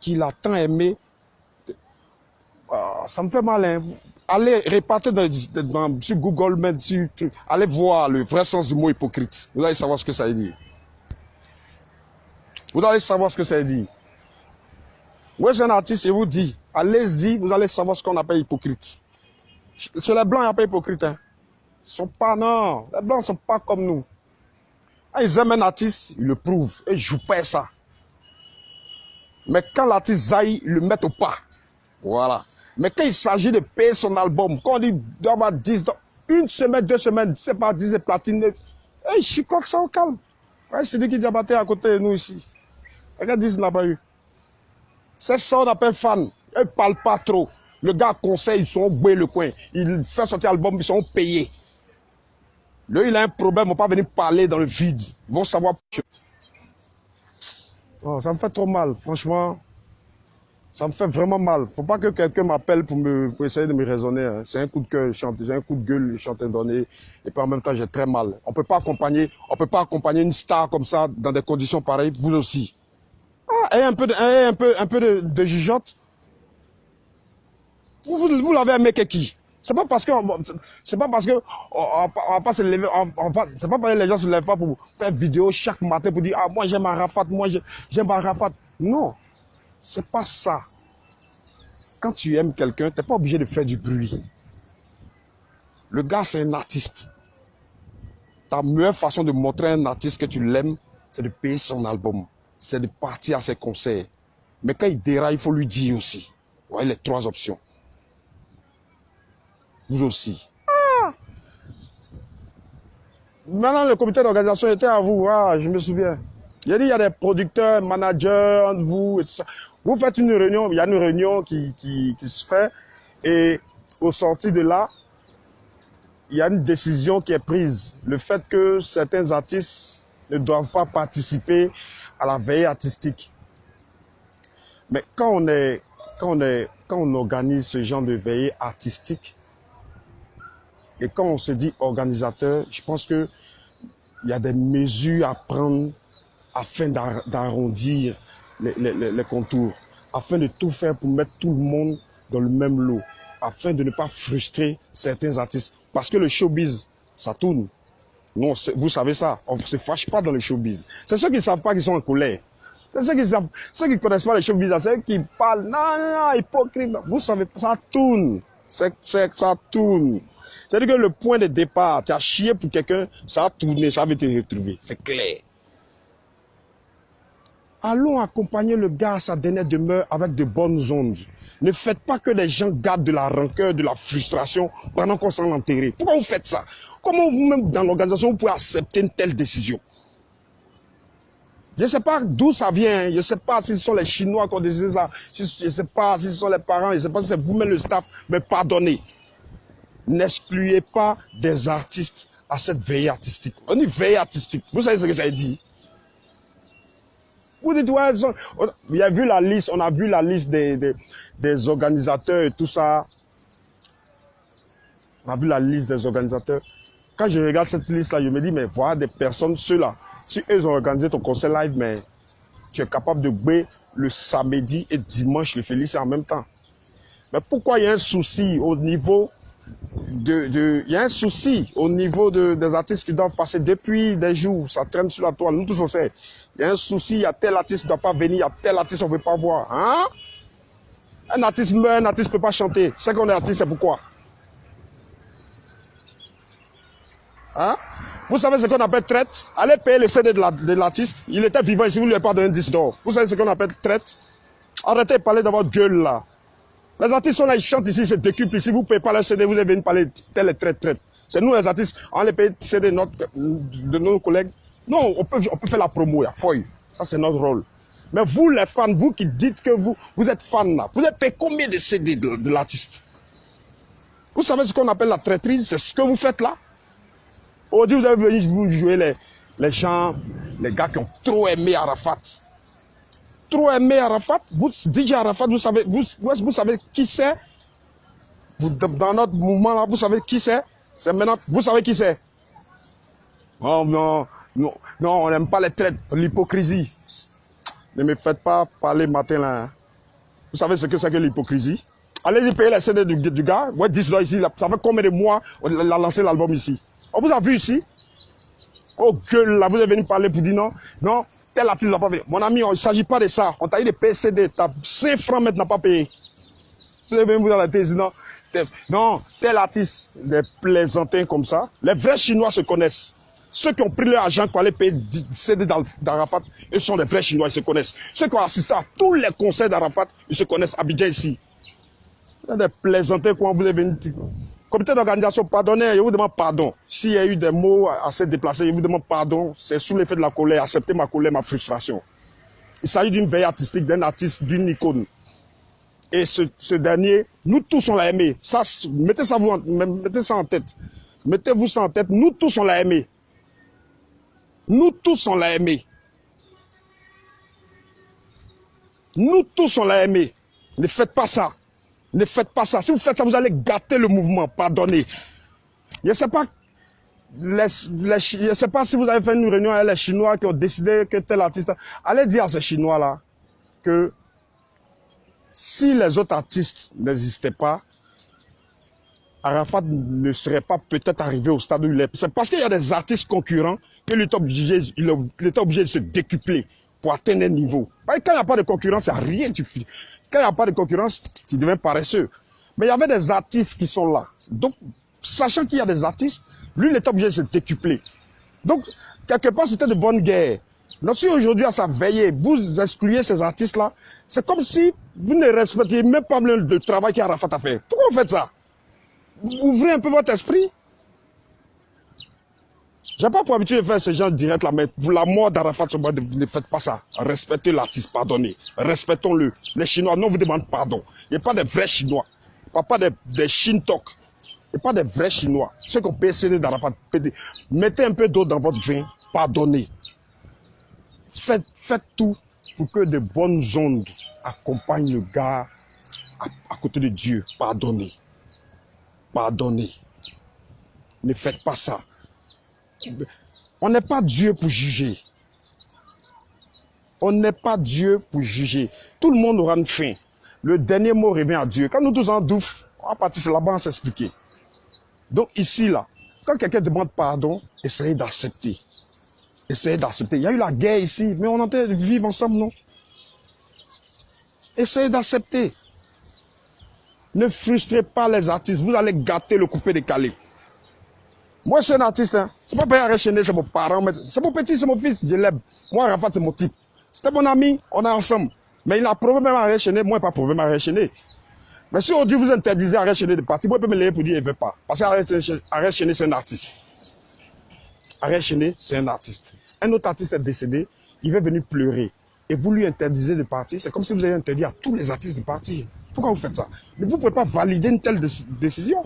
qui l'a tant aimé. Ça me fait mal, hein. Allez répartir sur Google, allez voir le vrai sens du mot hypocrite. Vous allez savoir ce que ça veut dire. Vous allez savoir ce que ça veut dire. Moi, j'ai un artiste, je vous dis, allez-y, vous allez savoir ce qu'on appelle hypocrite. Chez les Blancs, il n'y a pas hypocrite. Hein. Ils sont pas, non. Les Blancs ne sont pas comme nous. Quand ils aiment un artiste, ils le prouvent. Et je ne joue pas ça. Mais quand l'artiste zaille, ils le mettent au pas. Voilà. Mais quand il s'agit de payer son album, quand on dit doit avoir 10, une semaine, 2 semaines, c'est pas 10 platine, je suis comme ça au calme. Ouais, c'est lui qui diabatait à côté de nous ici. Regarde, 10 n'a pas eu. C'est ça qu'on appelle fan. Ils ne parlent pas trop. Le gars conseille, ils sont au bout le coin. Il fait sortir l'album, ils sont payés. Lui, il a un problème, ils ne vont pas venir parler dans le vide. Ils vont savoir. Oh, ça me fait trop mal, franchement. Ça me fait vraiment mal. Il ne faut pas que quelqu'un m'appelle pour essayer de me raisonner. Hein. C'est un coup de cœur, je chante. J'ai un coup de gueule, je chante un donné. Et puis en même temps, j'ai très mal. On ne peut pas accompagner une star comme ça dans des conditions pareilles, vous aussi. Ah, et un peu de jugeote. Vous l'avez aimé qui? C'est pas parce que c'est pas parce que on va pas se lever, c'est pas parce que les gens se lèvent pas pour faire vidéo chaque matin pour dire ah moi j'aime Arafat, moi j'aime Arafat. Non, c'est pas ça. Quand tu aimes quelqu'un, t'es pas obligé de faire du bruit. Le gars c'est un artiste. Ta meilleure façon de montrer à un artiste que tu l'aimes, c'est de payer son album, c'est de partir à ses concerts. Mais quand il déraille, il faut lui dire aussi. Vous voyez les 3 options. Vous aussi. Ah. Maintenant, le comité d'organisation était à vous. Ah, je me souviens. Il a dit il y a des producteurs, managers, vous et tout ça. Vous faites une réunion, il y a une réunion qui se fait. Et au sorti de là, il y a une décision qui est prise. Le fait que certains artistes ne doivent pas participer à la veille artistique. Mais quand on organise ce genre de veillée artistique, et quand on se dit organisateur, je pense qu'il y a des mesures à prendre afin d'arrondir les contours, afin de tout faire pour mettre tout le monde dans le même lot, afin de ne pas frustrer certains artistes. Parce que le showbiz, ça tourne. Non, vous savez ça, on ne se fâche pas dans le showbiz. C'est ceux qui ne savent pas qu'ils sont en colère. C'est ceux qui ne connaissent pas le showbiz, c'est ceux qui parlent, non, hypocrite. Vous savez, ça tourne. Ça tourne. C'est-à-dire que le point de départ, tu as chié pour quelqu'un, ça a tourné, ça va te retrouver. C'est clair. Allons accompagner le gars à sa dernière demeure avec de bonnes ondes. Ne faites pas que les gens gardent de la rancœur, de la frustration pendant qu'on s'en enterre. Pourquoi vous faites ça? Comment vous-même dans l'organisation vous pouvez accepter une telle décision? Je ne sais pas d'où ça vient. Je ne sais pas si ce sont les Chinois qui ont décidé ça. Je ne sais pas si ce sont les parents. Je ne sais pas si c'est vous-même le staff. Mais pardonnez. N'excluez pas des artistes à cette veille artistique. On dit veille artistique. Vous savez ce que ça dit? Vous dites, ouais, il a vu la liste, on a vu la liste des organisateurs et tout ça. On a vu la liste des organisateurs. Quand je regarde cette liste-là, je me dis, mais voilà des personnes, ceux-là, si eux ont organisé ton concert live, mais tu es capable de jouer le samedi et dimanche le Félix en même temps. Mais pourquoi il y a un souci au niveau il y a un souci au niveau des artistes qui doivent passer depuis des jours, ça traîne sur la toile, nous tous on sait. Il y a un souci, il y a tel artiste qui ne doit pas venir, il y a tel artiste qu'on ne veut pas voir. Hein? Un artiste meurt, un artiste ne peut pas chanter. C'est qu'on est artiste, c'est pourquoi? Hein? Vous savez ce qu'on appelle traite? Allez payer le CD de l'artiste. Il était vivant ici, vous ne lui avez pas donné un 10 d'or. Vous savez ce qu'on appelle traite? Arrêtez de parler de votre gueule là. Les artistes sont là, ils chantent ici, ils se décuplent ici. Vous ne payez pas le CD, vous allez venir parler de telle traite. C'est nous les artistes, on les paye le CD de nos collègues. Non, on peut faire la promo, la feuille. Ça, c'est notre rôle. Mais vous, les fans, vous qui dites que vous êtes fans là, vous avez payé combien de CD de l'artiste? Vous savez ce qu'on appelle la traîtrise? C'est ce que vous faites là? Aujourd'hui, vous avez venu vous jouer les gens, les gars qui ont trop aimé Arafat. Trop aimé Arafat, DJ Arafat, vous savez qui c'est? Dans notre mouvement là, vous savez qui c'est? C'est maintenant, vous savez qui c'est? Oh non, on n'aime pas les traites, l'hypocrisie. Ne me faites pas parler matin là. Hein. Vous savez ce que c'est que l'hypocrisie? Allez-y payer les CD du gars. Ouais, 10 dollars ici, ça fait combien de mois on a lancé l'album ici? On vous a vu ici? Oh gueule là, vous êtes venu parler pour dire non, tel artiste n'a pas payé. Mon ami, il ne s'agit pas de ça. On t'a dit de payer CD, tu as 5 francs maintenant pas payé. Vous êtes venu vous dans la thèse, non, tel artiste, des plaisantins comme ça. Les vrais Chinois se connaissent. Ceux qui ont pris leur argent pour aller payer CD d'Arafat, ils sont les vrais Chinois, ils se connaissent. Ceux qui ont assisté à tous les concerts d'Arafat, ils se connaissent. Abidjan ici. Il y a des plaisantins quand vous êtes venu. Comité d'organisation, pardonnez, je vous demande pardon. S'il y a eu des mots assez déplacés, je vous demande pardon. C'est sous l'effet de la colère, acceptez ma colère, ma frustration. Il s'agit d'une veille artistique, d'un artiste, d'une icône. Et ce dernier, nous tous on l'a aimé. Ça, mettez ça en tête. Mettez-vous ça en tête, nous tous on l'a aimé. Nous tous on l'a aimé. Nous tous on l'a aimé. Ne faites pas ça. Ne faites pas ça. Si vous faites ça, vous allez gâter le mouvement. Pardonnez. Je ne sais pas, je sais pas si vous avez fait une réunion avec les Chinois qui ont décidé que tel artiste... Allez dire à ces Chinois-là que si les autres artistes n'existaient pas, Arafat ne serait pas peut-être arrivé au stade où il est. C'est parce qu'il y a des artistes concurrents que il est obligé de se décupler pour atteindre un niveau. Quand il n'y a pas de concurrence, il n'y a rien. Quand il n'y a pas de concurrence, tu deviens paresseux. Mais il y avait des artistes qui sont là. Donc, sachant qu'il y a des artistes, lui, il est obligé de se décupler. Donc, quelque part, c'était de bonne guerre. Donc, si aujourd'hui, à sa veillée, vous excluez ces artistes-là, c'est comme si vous ne respectiez même pas le travail qu'Arafat a fait. Pourquoi vous faites ça? Ouvrez un peu votre esprit. Je n'ai pas pour habitude de faire ce genre de direct là, mais pour la mort d'Arafat, ne faites pas ça. Respectez l'artiste, pardonnez. Respectons-le. Les Chinois ne vous demandent pardon. Il n'y a pas de vrais Chinois. Pas des Shintok. Il n'y a pas de vrais Chinois. Ceux qui ont PCD d'Arafat, mettez un peu d'eau dans votre vin, pardonnez. Faites tout pour que de bonnes ondes accompagnent le gars à côté de Dieu. Pardonnez. Pardonnez. Ne faites pas ça. On n'est pas Dieu pour juger. On n'est pas Dieu pour juger. Tout le monde aura une fin. Le dernier mot revient à Dieu. Quand nous tous en douf, on va partir sur là-bas, on s'expliquer. Donc ici, là, quand quelqu'un demande pardon, essayez d'accepter. Essayez d'accepter. Il y a eu la guerre ici, mais on est en train de vivre ensemble, non? Essayez d'accepter. Ne frustrez pas les artistes. Vous allez gâter le coupé décalé. Moi, je suis un artiste. Hein. C'est pas Père Arrêchené, c'est mon parent. C'est mon petit, c'est mon fils. Je l'aime. Moi, Arafat, c'est mon type. C'était mon ami. On est ensemble. Mais il a prouvé même à Arrêchené. Moi, il n'a pas prouvé à Arrêchené. Mais si aujourd'hui vous interdisez Arrêchené de partir, vous pouvez me lever pour dire qu'il ne veut pas. Parce qu'Arrêchené, c'est un artiste. Arrêchené, c'est un artiste. Un autre artiste est décédé. Il va venir pleurer. Et vous lui interdisez de partir. C'est comme si vous avez interdit à tous les artistes de partir. Pourquoi vous faites ça? Mais vous ne pouvez pas valider une telle décision.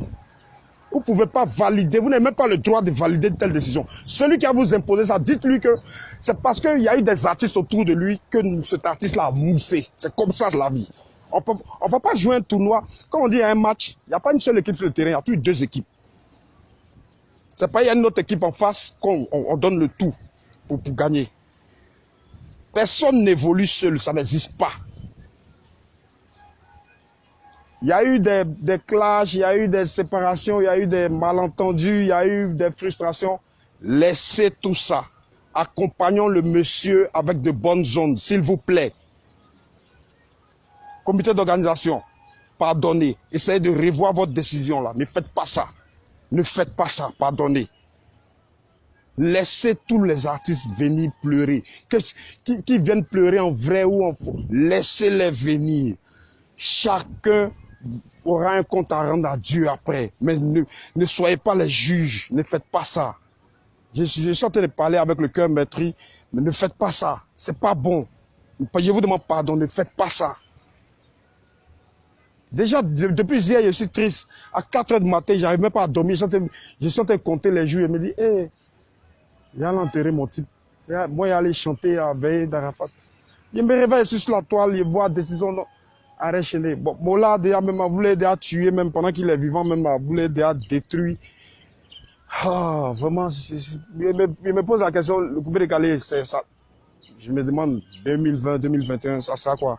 Vous ne pouvez pas valider, vous n'avez même pas le droit de valider une telle décision. Celui qui a vous imposé ça, dites-lui que c'est parce qu'il y a eu des artistes autour de lui que cet artiste-là a moussé. C'est comme ça la vie. On ne va pas jouer un tournoi. Quand on dit un match, il n'y a pas une seule équipe sur le terrain, il y a toujours deux équipes. C'est pas il y a une autre équipe en face qu'on donne le tout pour gagner. Personne n'évolue seul, ça n'existe pas. Il y a eu des clashs, il y a eu des séparations, il y a eu des malentendus, il y a eu des frustrations. Laissez tout ça. Accompagnons le monsieur avec de bonnes ondes, s'il vous plaît. Comité d'organisation, pardonnez. Essayez de revoir votre décision là. Ne faites pas ça. Ne faites pas ça, pardonnez. Laissez tous les artistes venir pleurer. Qui viennent pleurer en vrai ou en faux. Laissez-les venir. Chacun aura un compte à rendre à Dieu après. Mais ne soyez pas les juges. Ne faites pas ça. Je suis en train de parler avec le cœur meurtri. Mais ne faites pas ça. C'est pas bon. Je vous demande pardon. Ne faites pas ça. Déjà, depuis hier, je suis triste. À 4 h du matin, je n'arrive même pas à dormir. Je suis en train de compter les jours. Je me dis, hé, j'allais enterrer mon type. Moi, j'allais chanter à veille d'Arafat. Je me réveille sur la toile, je vois des décisions. Arrêtez-les. Bon, là, déjà, même, voulait déjà tuer, même pendant qu'il est vivant, même, voulait déjà détruire. Ah, vraiment, je me pose la question, le coupé décalé, c'est ça. Je me demande, 2020, 2021, ça sera quoi?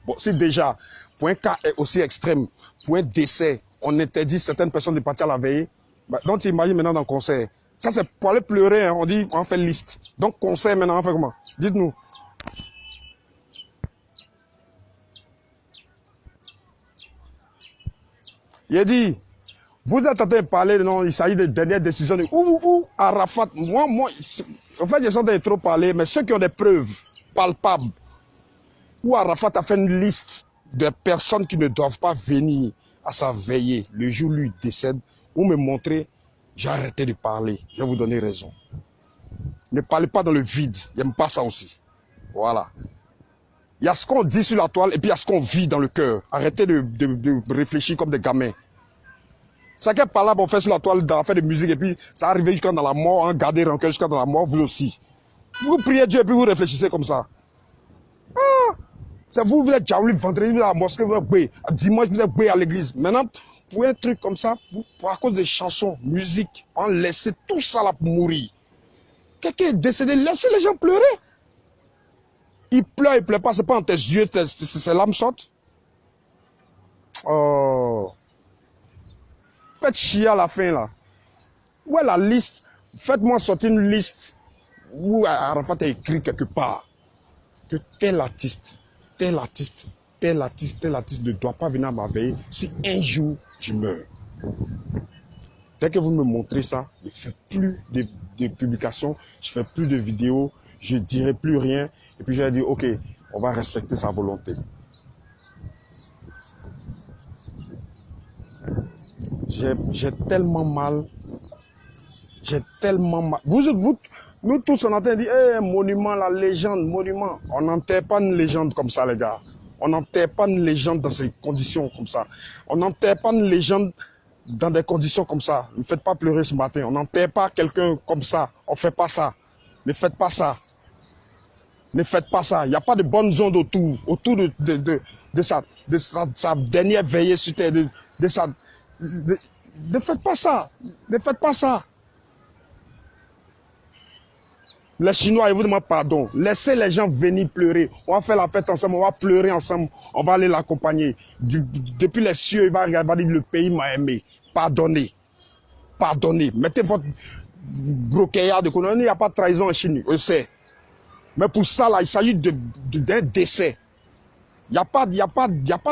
Bon, si déjà, pour un cas est aussi extrême, pour un décès, on interdit certaines personnes de partir à la veille, bah, donc tu imagines maintenant dans le concert. Ça, c'est pour aller pleurer, hein, on dit, on fait liste. Donc, concert maintenant, on fait comment? Dites-nous. Il a dit, vous êtes en train de parler, non, il s'agit de dernières décisions. Où Arafat, moi, en fait, je suis en train de trop parler, mais ceux qui ont des preuves palpables, où Arafat a fait une liste de personnes qui ne doivent pas venir à sa veillée le jour où lui décède, ou me montrer, j'ai arrêté de parler, je vais vous donner raison. Ne parlez pas dans le vide, j'aime pas ça aussi. Voilà. Il y a ce qu'on dit sur la toile et puis il y a ce qu'on vit dans le cœur. Arrêtez de réfléchir comme des gamins. Chacun par là, on fait sur la toile, on fait de musique et puis ça arrive jusqu'à dans la mort, hein, garder rancœur jusqu'à dans la mort, vous aussi. Vous priez Dieu et puis vous réfléchissez comme ça. Ah, c'est vous êtes Djaouli, vendredi, vous êtes à la mosquée, vous êtes boué. Dimanche, vous êtes boué à l'église. Maintenant, pour un truc comme ça, à cause des chansons, musique, on laisse tout ça là pour mourir. Quelqu'un est décédé, laissez les gens pleurer. Il pleure pas, c'est pas en tes yeux, ses larmes sortent. Oh. faites chier à la fin là. Où est la liste? Faites-moi sortir une liste où Arafat a écrit quelque part que tel artiste, tel artiste, tel artiste, tel artiste ne doit pas venir à ma veille si un jour je meurs. Dès que vous me montrez ça, je ne fais plus de publications, je ne fais plus de vidéos, je ne dirai plus rien. Et puis je vais dire, ok, on va respecter sa volonté. J'ai tellement mal. J'ai tellement mal. Nous tous, on entend dire, hey, monument, la légende, monument. On n'enterre pas une légende comme ça, les gars. On n'enterre pas une légende dans ces conditions comme ça. On n'enterre pas une légende dans des conditions comme ça. Ne faites pas pleurer ce matin. On n'enterre pas quelqu'un comme ça. On ne fait pas ça. Ne faites pas ça. Ne faites pas ça. Il n'y a pas de bonne zone autour de sa dernière veillée sur terre. Ne faites pas ça. Ne faites pas ça. Les Chinois, ils vous demandent pardon. Laissez les gens venir pleurer. On va faire la fête ensemble, on va pleurer ensemble. On va aller l'accompagner. Depuis les cieux, il va dire le pays m'a aimé. Pardonnez. Pardonnez. Mettez votre broquillard de colonie. Il n'y a pas de trahison en Chine. Je sais. Mais pour ça, là, il s'agit d'un décès. Il n'y a pas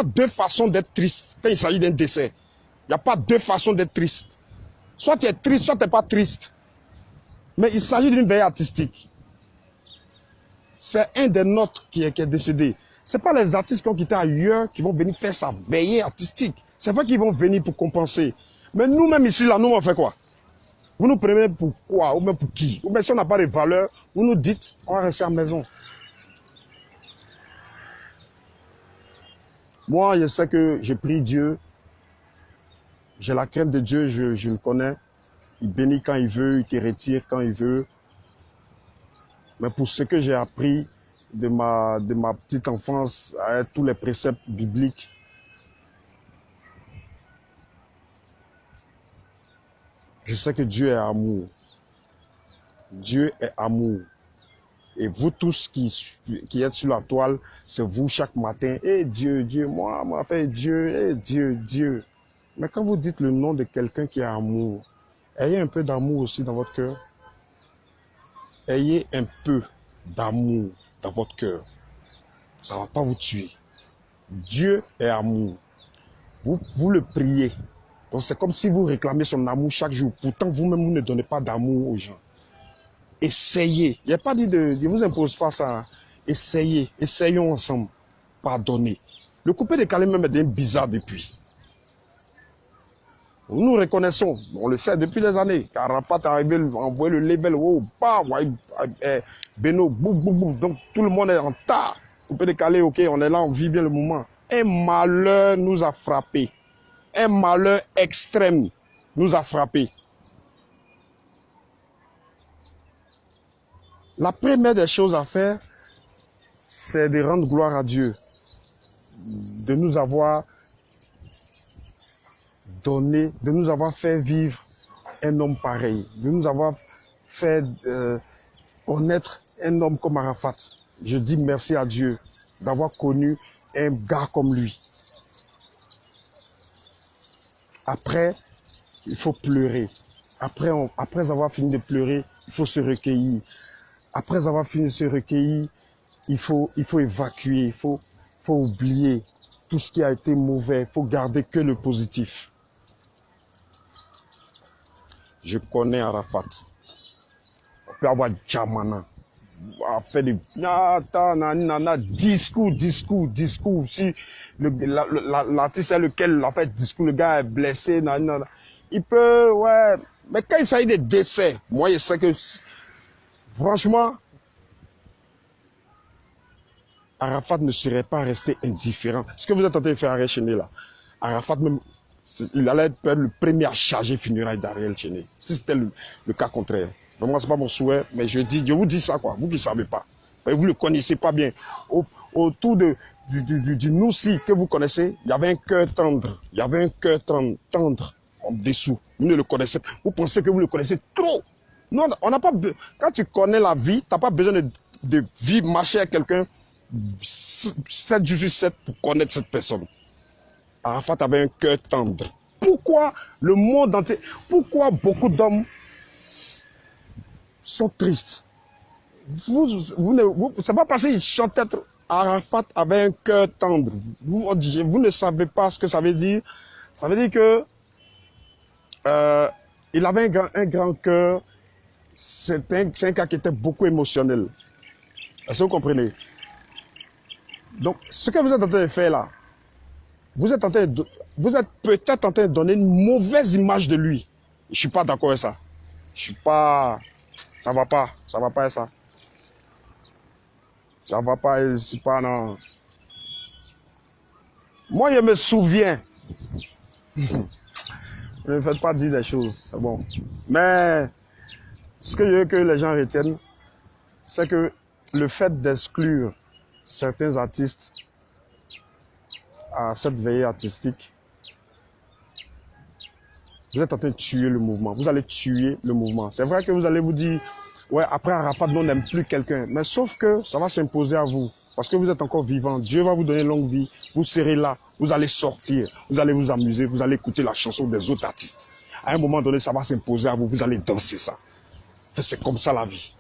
deux façons d'être triste quand il s'agit d'un décès. Il n'y a pas deux façons d'être triste. Soit tu es triste, soit tu n'es pas triste. Mais il s'agit d'une veille artistique. C'est un des nôtres qui est décédé. Ce n'est pas les artistes qui ont quitté ailleurs qui vont venir faire sa veillée artistique. C'est vrai qu'ils vont venir pour compenser. Mais nous-mêmes ici, là, nous, on fait quoi? Vous nous prenez pour quoi? Ou même pour qui? Ou même si on n'a pas de valeur, vous nous dites, on va rester à la maison. Moi, je sais que je prie Dieu. J'ai la crainte de Dieu, je le connais. Il bénit quand il veut, il te retire quand il veut. Mais pour ce que j'ai appris de ma petite enfance, avec tous les préceptes bibliques, je sais que Dieu est amour. Dieu est amour. Et vous tous qui êtes sur la toile, c'est vous chaque matin. Eh Dieu, Dieu, moi, fait Dieu, eh Dieu, Dieu. Mais quand vous dites le nom de quelqu'un qui est amour, ayez un peu d'amour aussi dans votre cœur. Ayez un peu d'amour dans votre cœur. Ça ne va pas vous tuer. Dieu est amour. Vous le priez. Donc c'est comme si vous réclamez son amour chaque jour. Pourtant, vous-même, vous ne donnez pas d'amour aux gens. Essayez. Il n'y a pas dit je ne vous impose pas ça. Essayez. Essayons ensemble. Pardonnez. Le coupé décalé même est bizarre depuis. Nous reconnaissons, on le sait depuis des années, qu'Arafat est arrivé, envoyé le label, oh, Beno, boum, boum, boum. Donc tout le monde est en tas. Coupé décalé, ok, on est là, on vit bien le moment. Un malheur nous a frappés. Un malheur extrême nous a frappés. La première des choses à faire, c'est de rendre gloire à Dieu, de nous avoir donné, de nous avoir fait vivre un homme pareil, de nous avoir fait connaître un homme comme Arafat. Je dis merci à Dieu d'avoir connu un gars comme lui. Après, il faut pleurer. Après avoir fini de pleurer, il faut se recueillir. Après avoir fini de se recueillir, il faut évacuer, il faut oublier tout ce qui a été mauvais, il faut garder que le positif. Je connais Arafat. On peut avoir Djamana. On fait des discours. Si l'artiste est lequel a fait discours, le gars est blessé, il peut, ouais. Mais quand il s'agit de décès, moi je sais que, franchement, Arafat ne serait pas resté indifférent. Ce que vous êtes en train de faire Ariel Chéné là, Arafat même, il allait être le premier à charger funérailles d'Ariel Chéné. Si c'était le cas contraire. Vraiment, ce n'est pas mon souhait, mais je vous dis ça, quoi. Vous qui ne savez pas. Vous ne le connaissez pas bien. Autour du Noussi que vous connaissez, il y avait un cœur tendre. Il y avait un cœur tendre en dessous. Vous ne le connaissez pas. Vous pensez que vous le connaissez trop. Non, on n'a pas quand tu connais la vie, tu n'as pas besoin de vivre, marcher avec quelqu'un 7 jours sur 7 pour connaître cette personne. Arafat avait un cœur tendre. Pour Pourquoi le monde entier, pourquoi beaucoup d'hommes sont tristes? C'est pas parce qu'ils chantent être Arafat avec un cœur tendre. Vous ne savez pas ce que ça veut dire. Ça veut dire que il avait un grand cœur. C'est un cas qui était beaucoup émotionnel. Est-ce que vous comprenez? Donc, ce que vous êtes en train de faire là, vous êtes peut-être en train de donner une mauvaise image de lui. Je suis pas d'accord avec ça. Je suis pas, ça va pas avec ça. Ça va pas, je suis pas, non. Moi, je me souviens. Ne me faites pas dire des choses, c'est bon. Mais, ce que je veux que les gens retiennent, c'est que le fait d'exclure certains artistes à cette veillée artistique, vous êtes en train de tuer le mouvement. Vous allez tuer le mouvement. C'est vrai que vous allez vous dire, ouais, après Arafat, on n'aime plus quelqu'un. Mais sauf que ça va s'imposer à vous. Parce que vous êtes encore vivant. Dieu va vous donner longue vie. Vous serez là. Vous allez sortir. Vous allez vous amuser. Vous allez écouter la chanson des autres artistes. À un moment donné, ça va s'imposer à vous. Vous allez danser ça. C'est comme ça la vie.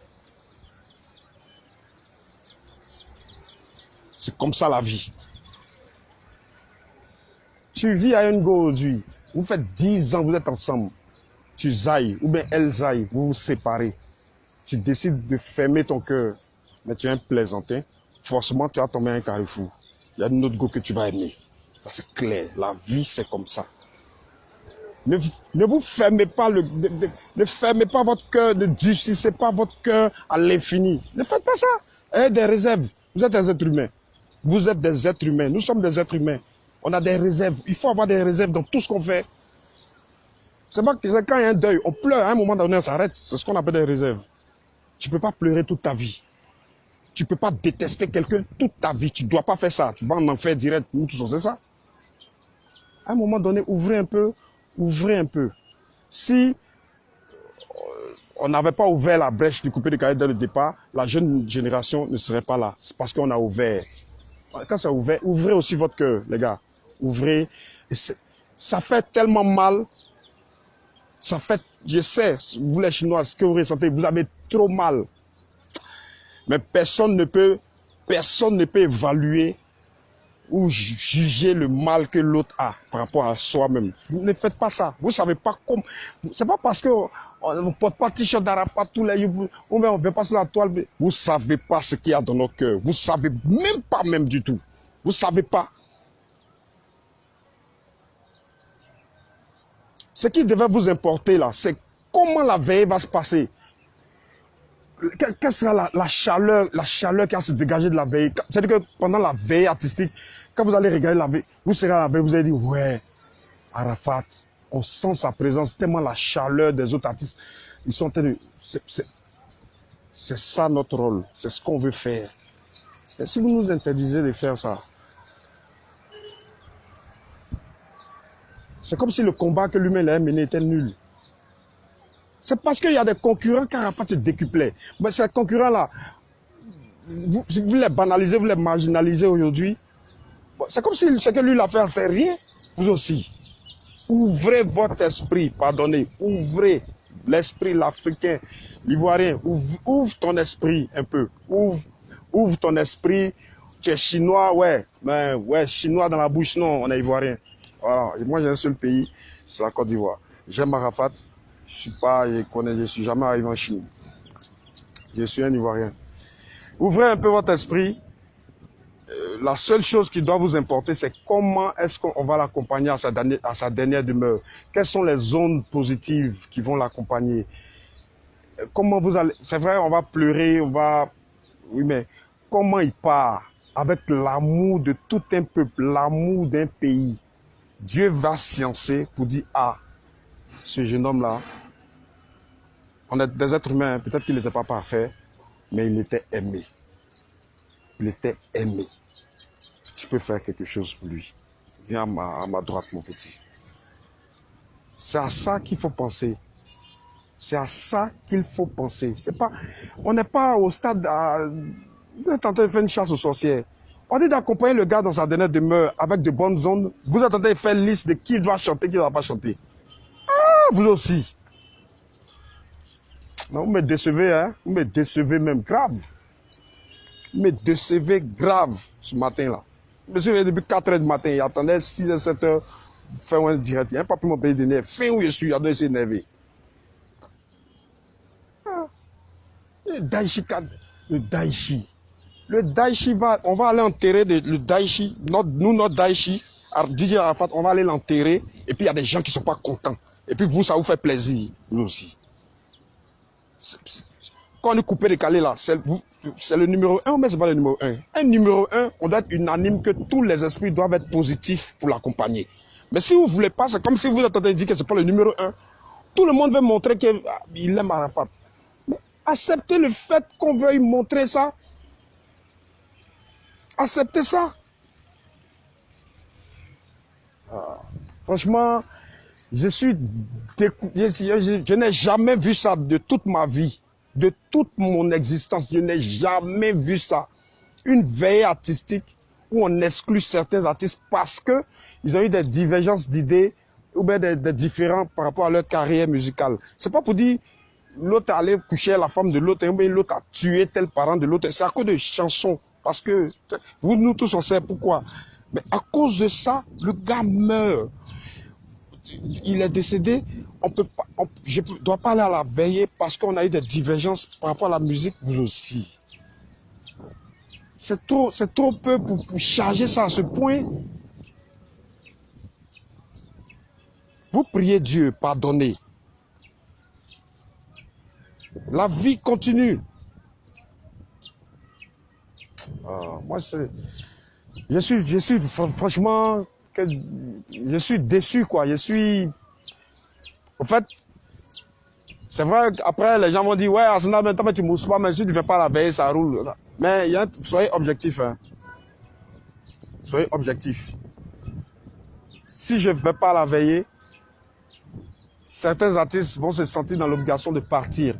C'est comme ça la vie. Tu vis à une go aujourd'hui. Vous faites 10 ans, vous êtes ensemble. Tu zailles, ou bien elle zaille, vous vous séparez. Tu décides de fermer ton cœur. Mais tu es un plaisantin. Forcément, tu vas tomber à un carrefour. Il y a une autre go que tu vas aimer. C'est clair. La vie, c'est comme ça. Ne vous fermez pas ne fermez pas votre cœur, ne durcissez pas votre cœur à l'infini. Ne faites pas ça. Ayez des réserves. Vous êtes des êtres humains. Vous êtes des êtres humains. Nous sommes des êtres humains. On a des réserves. Il faut avoir des réserves dans tout ce qu'on fait. C'est pas que quand il y a un deuil, on pleure. À un moment donné, on s'arrête. C'est ce qu'on appelle des réserves. Tu ne peux pas pleurer toute ta vie. Tu ne peux pas détester quelqu'un toute ta vie. Tu ne dois pas faire ça. Tu vas en enfer direct. Nous tous, on sait ça. À un moment donné, ouvrez un peu. Ouvrez un peu. Si on n'avait pas ouvert la brèche du coupé de carré dès le départ, la jeune génération ne serait pas là. C'est parce qu'on a ouvert. Quand c'est ouvert, ouvrez aussi votre cœur, les gars. Ouvrez. Ça fait tellement mal. Ça fait, je sais, vous les Chinois, ce que vous ressentez, vous avez trop mal. Mais personne ne peut évaluer ou juger le mal que l'autre a par rapport à soi-même. Ne faites pas ça. Vous ne savez pas comment. C'est pas parce qu'on ne porte pas t-shirt d'Arafat tous les jours, ou bien on ne veut pas sur la toile. Vous ne savez pas ce qu'il y a dans notre cœur. Vous ne savez même pas même du tout. Vous ne savez pas. Ce qui devait vous importer là, c'est comment la veille va se passer. Quelle sera la chaleur qui va se dégager de la veille. C'est-à-dire que pendant la veille artistique, quand vous allez regarder la veille, vous serez à la veille, vous allez dire, ouais, Arafat, on sent sa présence, tellement la chaleur des autres artistes. Ils sont en train de... C'est ça notre rôle, c'est ce qu'on veut faire. Et si vous nous interdisez de faire ça, c'est comme si le combat que lui-même a mené était nul. C'est parce qu'il y a des concurrents qu'Arafat se décuplait. Mais ces concurrents-là, vous les banalisez, vous les marginalisez aujourd'hui. C'est comme si ce que lui l'a fait, c'était rien. Vous aussi. Ouvrez votre esprit, pardonnez. Ouvrez l'esprit, l'Africain, l'Ivoirien. Ouvre ton esprit un peu. Ouvre ton esprit. Tu es chinois, ouais. Mais ouais, chinois dans la bouche, non, on est Ivoirien. Voilà. Et moi, j'ai un seul pays, c'est la Côte d'Ivoire. J'aime Arafat. Je suis jamais arrivé en Chine. Je suis un Ivoirien. Ouvrez un peu votre esprit. La seule chose qui doit vous importer, c'est comment est-ce qu'on va l'accompagner à sa dernière demeure. Quelles sont les zones positives qui vont l'accompagner. Comment vous allez... C'est vrai, on va pleurer, on va... Oui, mais comment il part avec l'amour de tout un peuple, l'amour d'un pays. Dieu va sciencer pour dire, ah, ce jeune homme-là, on est des êtres humains, peut-être qu'il n'était pas parfait, mais il était aimé. Il était aimé. Je peux faire quelque chose pour lui. Viens à ma droite, mon petit. C'est à ça qu'il faut penser. C'est à ça qu'il faut penser. C'est pas, on n'est pas au stade... vous êtes en train de faire une chasse aux sorcières. On dit d'accompagner le gars dans sa dernière demeure avec de bonnes ondes. Vous attendez faire une liste de qui doit chanter, qui ne doit pas chanter. Ah, vous aussi. Non, vous me décevez, hein. Vous me décevez même grave. Vous me décevez grave ce matin-là. Monsieur, depuis 4 h du matin, il attendait 6 h, 7 h, faire un direct. Il n'a pas pu m'en payer de nerfs. Fin où je suis, il a dû s'énerver. Ah. Le Daichi. Le Daichi. Le Daichi on va aller enterrer le Daichi, notre Daichi, DJ Arafat, on va aller l'enterrer, et puis il y a des gens qui ne sont pas contents. Et puis vous, ça vous fait plaisir, vous aussi. Quand on est coupé décalé là, c'est le numéro 1, mais ce n'est pas le numéro 1. Un numéro 1, on doit être unanime que tous les esprits doivent être positifs pour l'accompagner. Mais si vous ne voulez pas, c'est comme si vous êtes en train de dire que ce n'est pas le numéro 1. Tout le monde veut montrer qu'il aime Arafat. Mais acceptez le fait qu'on veuille montrer ça. Acceptez ça. Ah, franchement, je n'ai jamais vu ça de toute ma vie, de toute mon existence. Je n'ai jamais vu ça. Une veillée artistique où on exclut certains artistes parce qu'ils ont eu des divergences d'idées ou bien des différends par rapport à leur carrière musicale. C'est pas pour dire l'autre est allé coucher à la femme de l'autre, ou bien l'autre a tué tel parent de l'autre. C'est à cause de chansons. Parce que nous tous on sait pourquoi. Mais à cause de ça, le gars meurt. Il est décédé. Je ne dois pas aller à la veillée parce qu'on a eu des divergences par rapport à la musique, vous aussi. C'est trop peu pour charger ça à ce point. Vous priez Dieu, pardonnez. La vie continue. Moi, je suis franchement, je suis déçu, quoi. En fait, c'est vrai qu'après, les gens vont dire, ouais, Arsenal, maintenant, tu ne mousses pas, mais si tu ne fais pas la veille, ça roule. Mais soyez objectif, hein. Soyez objectif. Si je ne vais pas la veiller, certains artistes vont se sentir dans l'obligation de partir.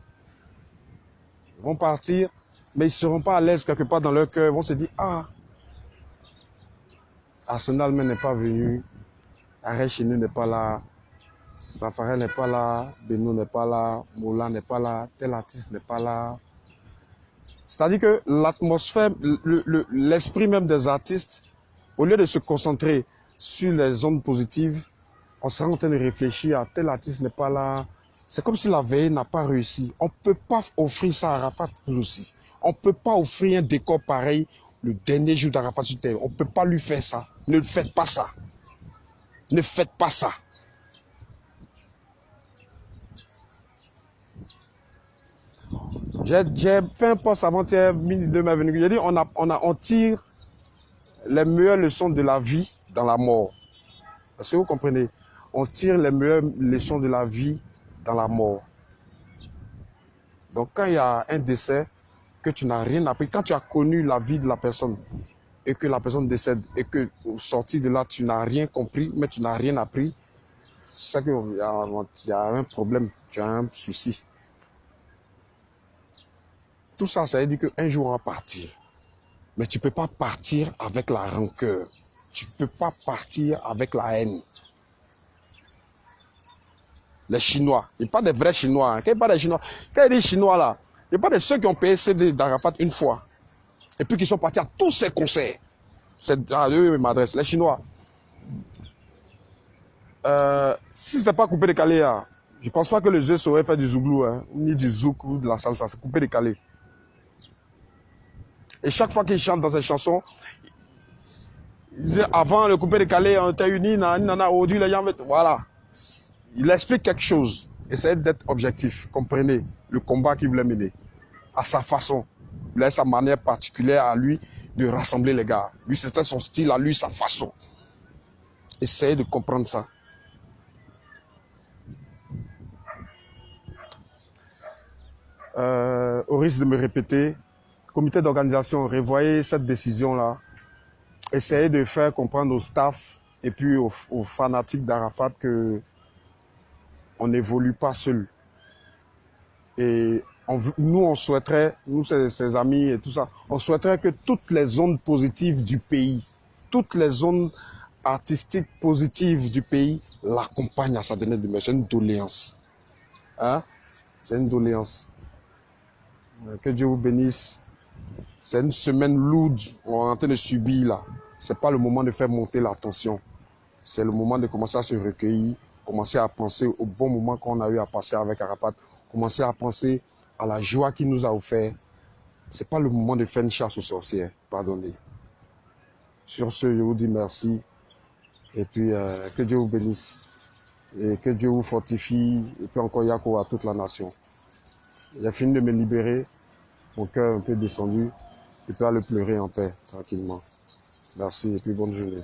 Ils vont partir, mais ils ne seront pas à l'aise quelque part dans leur cœur. Ils vont se dire, ah, Arsenal n'est pas venu, Arrêt Chenu n'est pas là, Safari n'est pas là, Beno n'est pas là, Moula n'est pas là, tel artiste n'est pas là. C'est-à-dire que l'atmosphère, l'esprit même des artistes, au lieu de se concentrer sur les ondes positives, on sera en train de réfléchir à tel artiste n'est pas là. C'est comme si la veille n'a pas réussi. On ne peut pas offrir ça à Arafat aussi. On ne peut pas offrir un décor pareil le dernier jour d'Arafat sur terre. On ne peut pas lui faire ça. Ne faites pas ça. Ne faites pas ça. J'ai fait un post avant-hier, midi de ma venue. J'ai dit on tire les meilleures leçons de la vie dans la mort. Parce que vous comprenez, on tire les meilleures leçons de la vie dans la mort. Donc quand il y a un décès, que tu n'as rien appris, quand tu as connu la vie de la personne et que la personne décède et que au sortir de là, tu n'as rien compris, mais tu n'as rien appris, c'est qu'il y a un problème, tu as un souci. Tout ça, ça veut dire qu'un jour on va partir. Mais tu ne peux pas partir avec la rancœur. Tu ne peux pas partir avec la haine. Les Chinois, il n'y a pas des vrais Chinois. Quand il parle des Chinois, quand il dit Chinois là, il n'y a pas de ceux qui ont payé CD d'Arafat une fois. Et puis qui sont partis à tous ces concerts. C'est à eux, ils m'adressent. Les Chinois. Si ce n'était pas coupé décalé, hein, je ne pense pas que les eux sauraient faire du zouglou, hein, ni du zouk ou de la salsa. C'est coupé décalé. Et chaque fois qu'ils chantent dans ces chansons, ils disent avant le coupé décalé, on était unis, aujourd'hui les gens, voilà. Il explique quelque chose. Essayez d'être objectif. Comprenez le combat qu'il voulait mener. À sa façon. Il a sa manière particulière à lui de rassembler les gars. Lui, c'était son style à lui, sa façon. Essayez de comprendre ça. Au risque de me répéter, comité d'organisation, revoyez cette décision-là. Essayez de faire comprendre au staff et puis aux fanatiques d'Arafat que on n'évolue pas seul. Et nous, on souhaiterait, nous, ses amis et tout ça, on souhaiterait que toutes les zones positives du pays, toutes les zones artistiques positives du pays l'accompagnent à sa dernière demeure. C'est une doléance. Hein? C'est une doléance. Que Dieu vous bénisse. C'est une semaine lourde qu'on est en train de subir là. Ce n'est pas le moment de faire monter la tension. C'est le moment de commencer à se recueillir, commencer à penser au bon moment qu'on a eu à passer avec Arafat, commencer à penser à la joie qu'il nous a offert. Ce n'est pas le moment de faire une chasse aux sorcières. Pardonnez. Sur ce, je vous dis merci. Et puis, que Dieu vous bénisse. Et que Dieu vous fortifie. Et puis encore Yako à toute la nation. J'ai fini de me libérer. Mon cœur un peu descendu. Je peux aller pleurer en paix, tranquillement. Merci et puis bonne journée.